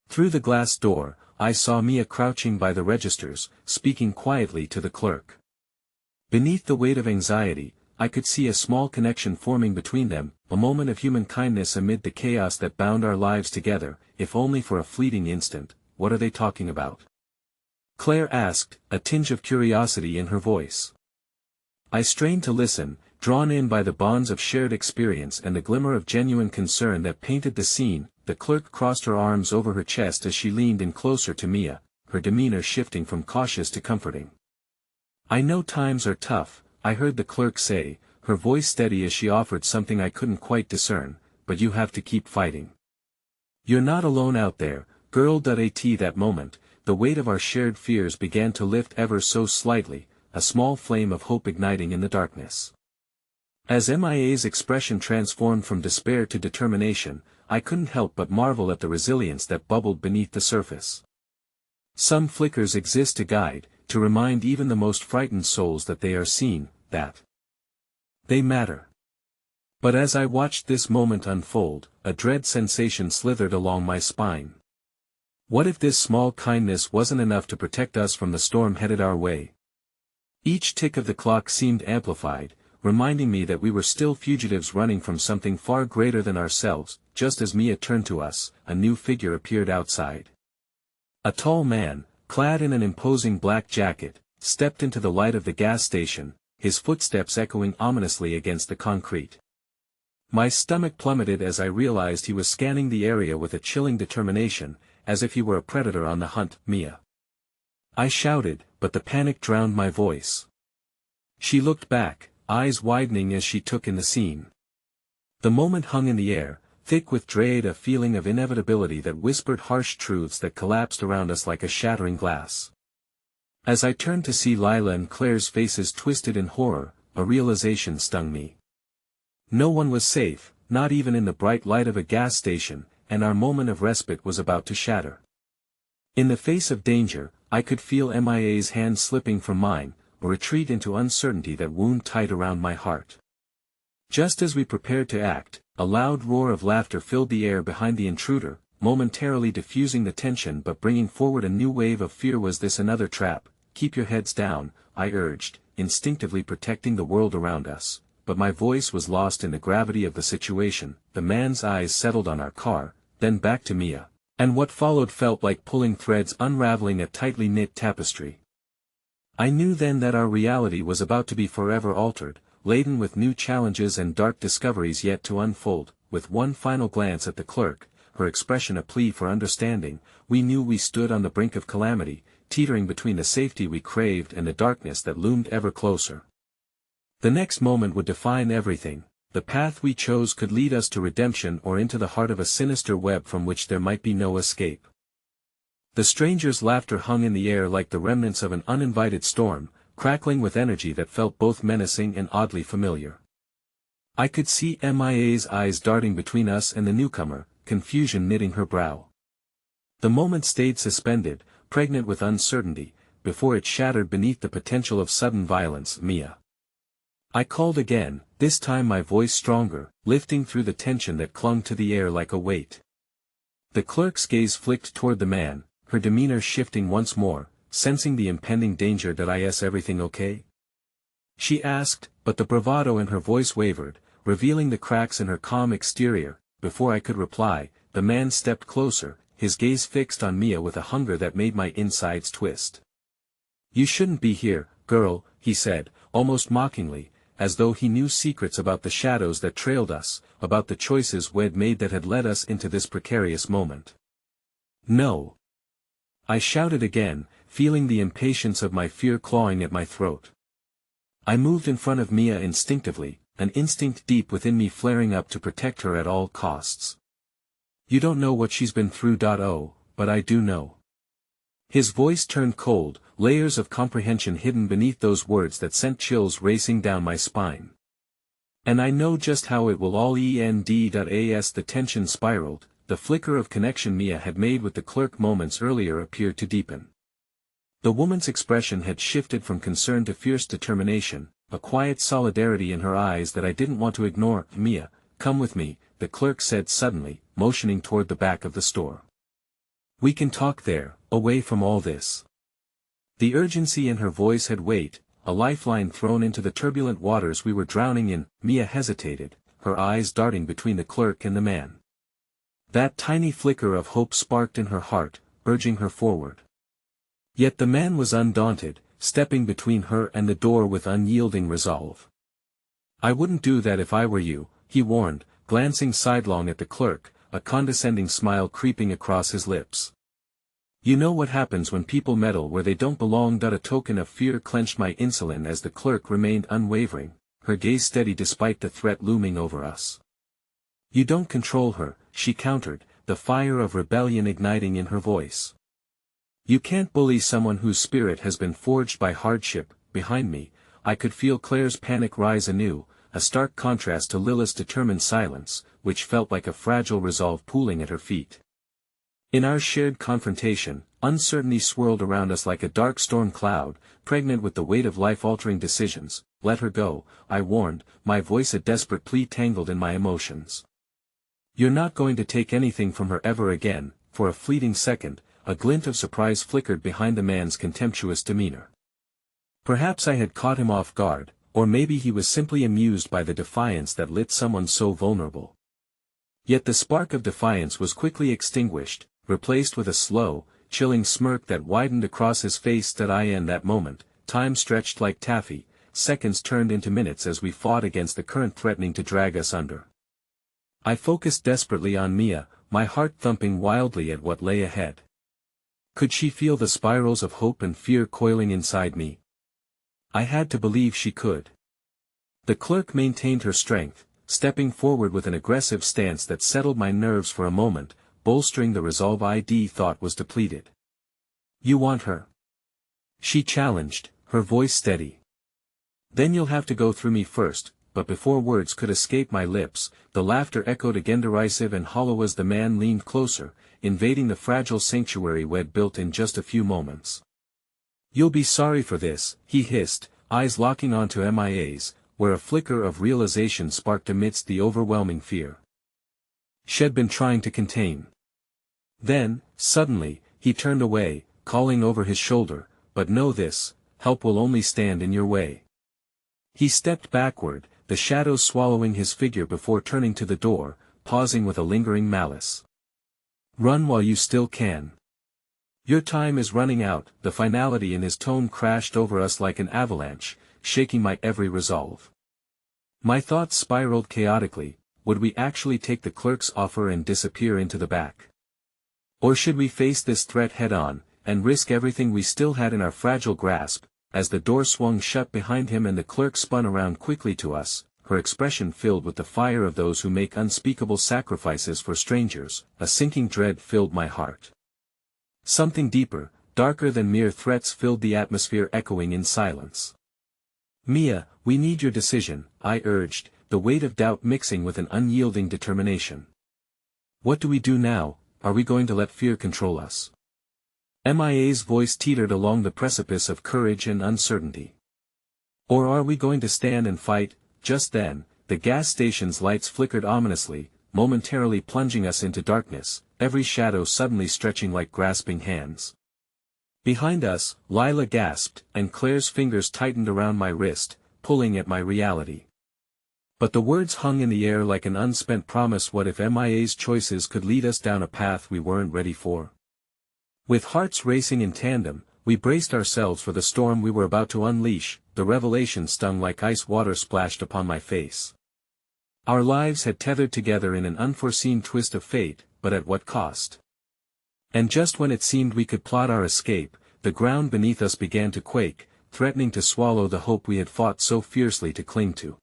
Through the glass door, I saw Mia crouching by the registers, speaking quietly to the clerk. Beneath the weight of anxiety, I could see a small connection forming between them, a moment of human kindness amid the chaos that bound our lives together, if only for a fleeting instant. "What are they talking about?" Claire asked, a tinge of curiosity in her voice. I strained to listen, drawn in by the bonds of shared experience and the glimmer of genuine concern that painted the scene. The clerk crossed her arms over her chest as she leaned in closer to Mia, her demeanor shifting from cautious to comforting. I know times are tough, I heard the clerk say, her voice steady as she offered something I couldn't quite discern, but you have to keep fighting. You're not alone out there, girl. At that moment, the weight of our shared fears began to lift ever so slightly, a small flame of hope igniting in the darkness. As Mia's expression transformed from despair to determination, I couldn't help but marvel at the resilience that bubbled beneath the surface. Some flickers exist to guide, to remind even the most frightened souls that they are seen, that they matter. But as I watched this moment unfold, a dread sensation slithered along my spine. What if this small kindness wasn't enough to protect us from the storm headed our way? Each tick of the clock seemed amplified, reminding me that we were still fugitives running from something far greater than ourselves. Just as Mia turned to us, a new figure appeared outside. A tall man, clad in an imposing black jacket, stepped into the light of the gas station, his footsteps echoing ominously against the concrete. My stomach plummeted as I realized he was scanning the area with a chilling determination, as if he were a predator on the hunt. Mia. I shouted, but the panic drowned my voice. She looked back, eyes widening as she took in the scene. The moment hung in the air, thick with dread, a feeling of inevitability that whispered harsh truths that collapsed around us like a shattering glass. As I turned to see Lila and Claire's faces twisted in horror, a realization stung me. No one was safe, not even in the bright light of a gas station, and our moment of respite was about to shatter. In the face of danger, I could feel Mia's hand slipping from mine, a retreat into uncertainty that wound tight around my heart. Just as we prepared to act, a loud roar of laughter filled the air behind the intruder, momentarily diffusing the tension but bringing forward a new wave of fear. Was this another trap? Keep your heads down, I urged, instinctively protecting the world around us, but my voice was lost in the gravity of the situation. The man's eyes settled on our car, then back to Mia, and what followed felt like pulling threads unraveling a tightly knit tapestry. I knew then that our reality was about to be forever altered, laden with new challenges and dark discoveries yet to unfold. With one final glance at the clerk, her expression a plea for understanding, we knew we stood on the brink of calamity, teetering between the safety we craved and the darkness that loomed ever closer. The next moment would define everything. The path we chose could lead us to redemption or into the heart of a sinister web from which there might be no escape. The stranger's laughter hung in the air like the remnants of an uninvited storm, crackling with energy that felt both menacing and oddly familiar. I could see Mia's eyes darting between us and the newcomer, confusion knitting her brow. The moment stayed suspended, pregnant with uncertainty, before it shattered beneath the potential of sudden violence. Mia. I called again, this time my voice stronger, lifting through the tension that clung to the air like a weight. The clerk's gaze flicked toward the man, her demeanor shifting once more, sensing the impending danger. Is everything okay? She asked, but the bravado in her voice wavered, revealing the cracks in her calm exterior. Before I could reply, the man stepped closer, his gaze fixed on Mia with a hunger that made my insides twist. You shouldn't be here, girl, he said, almost mockingly, as though he knew secrets about the shadows that trailed us, about the choices we'd made that had led us into this precarious moment. No. I shouted again, feeling the impatience of my fear clawing at my throat. I moved in front of Mia instinctively, an instinct deep within me flaring up to protect her at all costs. You don't know what she's been through. Oh, but I do know. His voice turned cold, layers of comprehension hidden beneath those words that sent chills racing down my spine. And I know just how it will all end. As the tension spiraled, the flicker of connection Mia had made with the clerk moments earlier appeared to deepen. The woman's expression had shifted from concern to fierce determination, a quiet solidarity in her eyes that I didn't want to ignore. Mia, come with me, the clerk said suddenly, motioning toward the back of the store. We can talk there, away from all this. The urgency in her voice had weight, a lifeline thrown into the turbulent waters we were drowning in. Mia hesitated, her eyes darting between the clerk and the man. That tiny flicker of hope sparked in her heart, urging her forward. Yet the man was undaunted, stepping between her and the door with unyielding resolve. "I wouldn't do that if I were you," he warned, glancing sidelong at the clerk, a condescending smile creeping across his lips. "You know what happens when people meddle where they don't belong." A token of fear clenched my insulin as the clerk remained unwavering, her gaze steady despite the threat looming over us. "You don't control her," she countered, the fire of rebellion igniting in her voice. "You can't bully someone whose spirit has been forged by hardship." Behind me, I could feel Claire's panic rise anew, a stark contrast to Lilith's determined silence, which felt like a fragile resolve pooling at her feet. In our shared confrontation, uncertainty swirled around us like a dark storm cloud, pregnant with the weight of life-altering decisions. "Let her go," I warned, my voice a desperate plea tangled in my emotions. "You're not going to take anything from her ever again." For a fleeting second, a glint of surprise flickered behind the man's contemptuous demeanor. Perhaps I had caught him off guard, or maybe he was simply amused by the defiance that lit someone so vulnerable. Yet the spark of defiance was quickly extinguished, replaced with a slow, chilling smirk that widened across his face. In that moment, time stretched like taffy, seconds turned into minutes as we fought against the current threatening to drag us under. I focused desperately on Mia, my heart thumping wildly at what lay ahead. Could she feel the spirals of hope and fear coiling inside me? I had to believe she could. The clerk maintained her strength, stepping forward with an aggressive stance that settled my nerves for a moment, bolstering the resolve I'd thought was depleted. "You want her?" she challenged, her voice steady. "Then you'll have to go through me first." But before words could escape my lips, the laughter echoed again, derisive and hollow, as the man leaned closer, invading the fragile sanctuary we'd built in just a few moments. "You'll be sorry for this," he hissed, eyes locking onto Mia's, where a flicker of realization sparked amidst the overwhelming fear she'd been trying to contain. Then, suddenly, he turned away, calling over his shoulder, "But know this, help will only stand in your way." He stepped backward, the shadows swallowing his figure before turning to the door, pausing with a lingering malice. "Run while you still can. Your time is running out." The finality in his tone crashed over us like an avalanche, shaking my every resolve. My thoughts spiraled chaotically. Would we actually take the clerk's offer and disappear into the back? Or should we face this threat head-on, and risk everything we still had in our fragile grasp? As the door swung shut behind him and the clerk spun around quickly to us, her expression filled with the fire of those who make unspeakable sacrifices for strangers, a sinking dread filled my heart. Something deeper, darker than mere threats filled the atmosphere, echoing in silence. "Mia, we need your decision," I urged, the weight of doubt mixing with an unyielding determination. "What do we do now? Are we going to let fear control us?" Mia's voice teetered along the precipice of courage and uncertainty. "Or are we going to stand and fight?" Just then, the gas station's lights flickered ominously, momentarily plunging us into darkness, every shadow suddenly stretching like grasping hands. Behind us, Lila gasped, and Claire's fingers tightened around my wrist, pulling at my reality. But the words hung in the air like an unspent promise. What if Mia's choices could lead us down a path we weren't ready for? With hearts racing in tandem, we braced ourselves for the storm we were about to unleash. The revelation stung like ice water splashed upon my face. Our lives had tethered together in an unforeseen twist of fate, but at what cost? And just when it seemed we could plot our escape, the ground beneath us began to quake, threatening to swallow the hope we had fought so fiercely to cling to.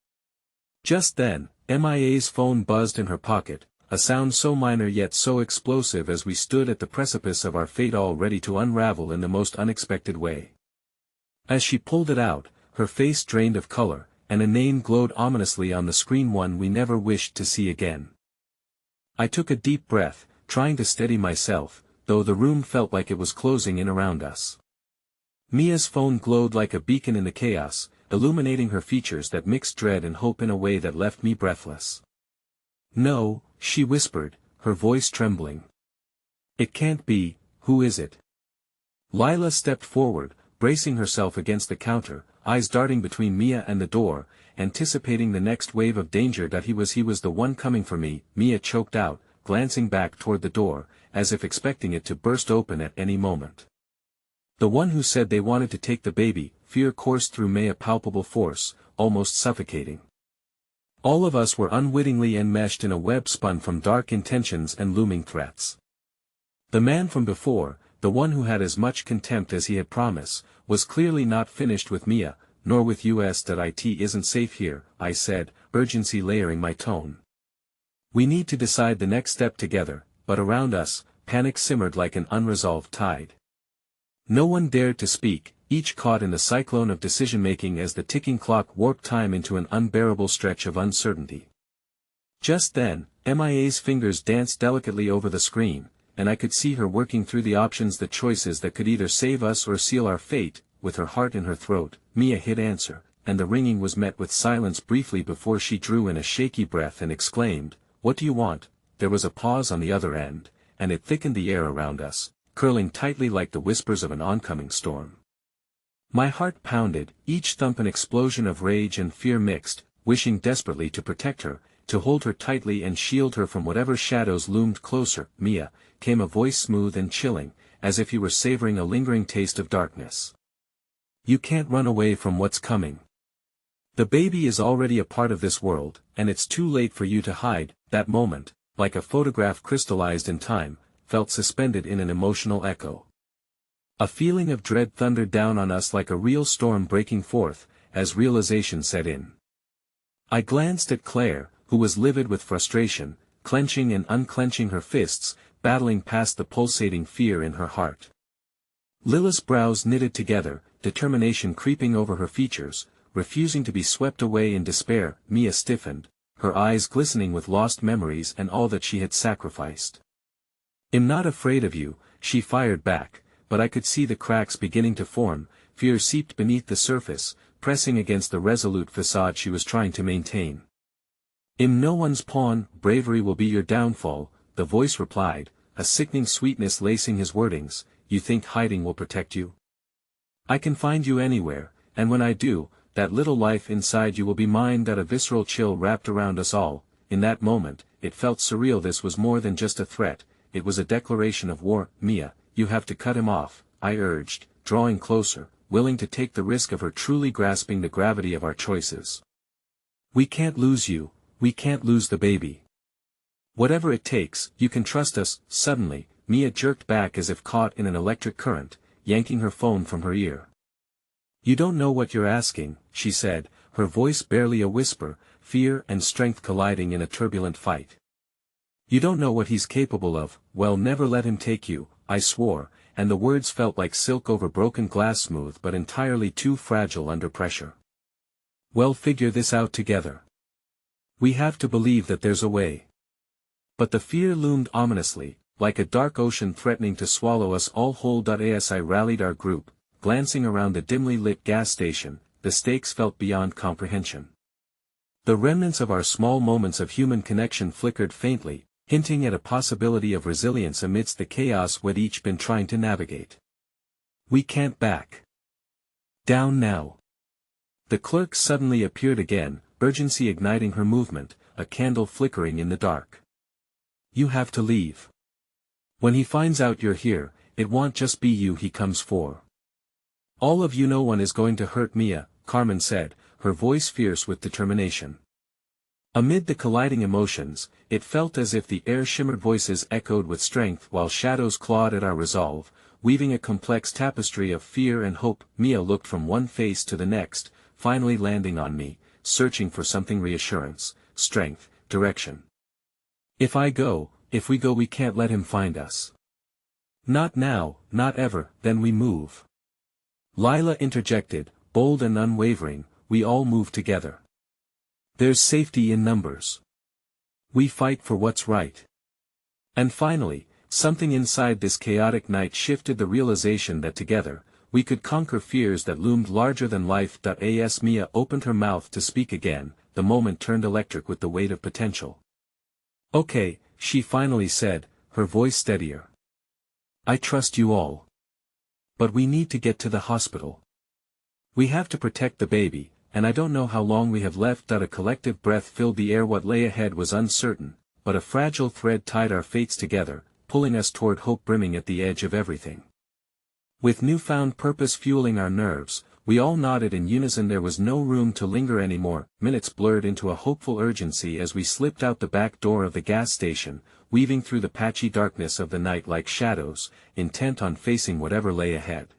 Just then, Mia's phone buzzed in her pocket, a sound so minor yet so explosive as we stood at the precipice of our fate, all ready to unravel in the most unexpected way. As she pulled it out, her face drained of color, and a name glowed ominously on the screen, one we never wished to see again. I took a deep breath, trying to steady myself, though the room felt like it was closing in around us. Mia's phone glowed like a beacon in the chaos, illuminating her features that mixed dread and hope in a way that left me breathless. "No," she whispered, her voice trembling. "It can't be. Who is it?" Lila stepped forward, bracing herself against the counter, eyes darting between Mia and the door, anticipating the next wave of danger. He was the one coming for me, Mia choked out, glancing back toward the door, as if expecting it to burst open at any moment. The one who said they wanted to take the baby. Fear coursed through me, a palpable force, almost suffocating. All of us were unwittingly enmeshed in a web spun from dark intentions and looming threats. The man from before, the one who had as much contempt as he had promised, was clearly not finished with Mia, nor with us. It isn't safe here, I said, urgency layering my tone. We need to decide the next step together, but around us, panic simmered like an unresolved tide. No one dared to speak, each caught in the cyclone of decision-making as the ticking clock warped time into an unbearable stretch of uncertainty. Just then, Mia's fingers danced delicately over the screen, and I could see her working through the options, the choices that could either save us or seal our fate. With her heart in her throat, Mia hit answer, and the ringing was met with silence briefly before she drew in a shaky breath and exclaimed, "What do you want?" There was a pause on the other end, and it thickened the air around us, curling tightly like the whispers of an oncoming storm. My heart pounded, each thump an explosion of rage and fear mixed, wishing desperately to protect her, to hold her tightly and shield her from whatever shadows loomed closer. "Mia," came a voice smooth and chilling, as if he were savoring a lingering taste of darkness. "You can't run away from what's coming. The baby is already a part of this world, and it's too late for you to hide." That moment, like a photograph crystallized in time, felt suspended in an emotional echo. A feeling of dread thundered down on us like a real storm breaking forth, as realization set in. I glanced at Claire, who was livid with frustration, clenching and unclenching her fists, battling past the pulsating fear in her heart. Lila's brows knitted together, determination creeping over her features, refusing to be swept away in despair. Mia stiffened, her eyes glistening with lost memories and all that she had sacrificed. "I'm not afraid of you," she fired back, but I could see the cracks beginning to form. Fear seeped beneath the surface, pressing against the resolute facade she was trying to maintain. "I'm no one's pawn, bravery will be your downfall," the voice replied, a sickening sweetness lacing his wordings. "You think hiding will protect you? I can find you anywhere, and when I do, that little life inside you will be mine." That a visceral chill wrapped around us all. In that moment, it felt surreal. This was more than just a threat, it was a declaration of war. "Mia, you have to cut him off," I urged, drawing closer, willing to take the risk of her truly grasping the gravity of our choices. "We can't lose you, we can't lose the baby. Whatever it takes, you can trust us." Suddenly, Mia jerked back as if caught in an electric current, yanking her phone from her ear. "You don't know what you're asking," she said, her voice barely a whisper, fear and strength colliding in a turbulent fight. "You don't know what he's capable of." "Well, never let him take you," I swore, and the words felt like silk over broken glass, smooth but entirely too fragile under pressure. "Well, figure this out together. We have to believe that there's a way." But the fear loomed ominously, like a dark ocean threatening to swallow us all whole. As I rallied our group, glancing around the dimly lit gas station, the stakes felt beyond comprehension. The remnants of our small moments of human connection flickered faintly, hinting at a possibility of resilience amidst the chaos we'd each been trying to navigate. "We can't back down now." The clerk suddenly appeared again, urgency igniting her movement, a candle flickering in the dark. "You have to leave. When he finds out you're here, it won't just be you he comes for. All of you. No one is going to hurt Mia," Carmen said, her voice fierce with determination. Amid the colliding emotions, it felt as if the air shimmered, voices echoed with strength while shadows clawed at our resolve, weaving a complex tapestry of fear and hope. Mia looked from one face to the next, finally landing on me, searching for something: reassurance, strength, direction. If we go, we can't let him find us. Not now, not ever." "Then we move," Lila interjected, bold and unwavering. "We all move together. There's safety in numbers. We fight for what's right." And finally, something inside this chaotic night shifted, the realization that together, we could conquer fears that loomed larger than life. As Mia opened her mouth to speak again, the moment turned electric with the weight of potential. "Okay," she finally said, her voice steadier. "I trust you all. But we need to get to the hospital. We have to protect the baby, and I don't know how long we have left." A collective breath filled the air. What lay ahead was uncertain, but a fragile thread tied our fates together, pulling us toward hope brimming at the edge of everything. With newfound purpose fueling our nerves, we all nodded in unison. There was no room to linger anymore. Minutes blurred into a hopeful urgency as we slipped out the back door of the gas station, weaving through the patchy darkness of the night like shadows, intent on facing whatever lay ahead.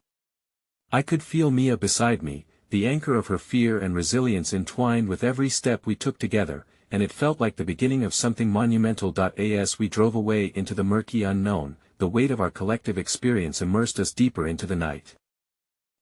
I could feel Mia beside me, the anchor of her fear and resilience entwined with every step we took together, and it felt like the beginning of something monumental. As we drove away into the murky unknown, the weight of our collective experience immersed us deeper into the night.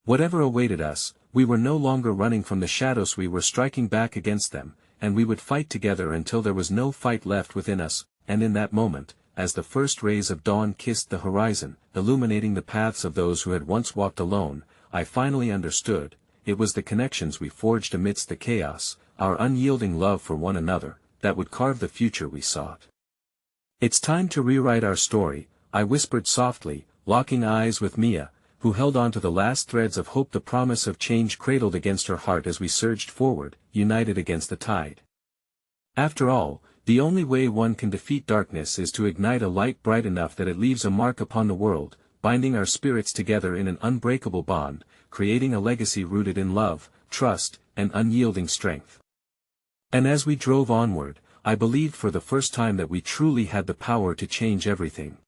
Whatever awaited us, we were no longer running from the shadows, we were striking back against them, and we would fight together until there was no fight left within us. And in that moment, as the first rays of dawn kissed the horizon, illuminating the paths of those who had once walked alone, I finally understood. It was the connections we forged amidst the chaos, our unyielding love for one another, that would carve the future we sought. "It's time to rewrite our story," I whispered softly, locking eyes with Mia, who held on to the last threads of hope, the promise of change cradled against her heart as we surged forward, united against the tide. After all, the only way one can defeat darkness is to ignite a light bright enough that it leaves a mark upon the world, binding our spirits together in an unbreakable bond, creating a legacy rooted in love, trust, and unyielding strength. And as we drove onward, I believed for the first time that we truly had the power to change everything.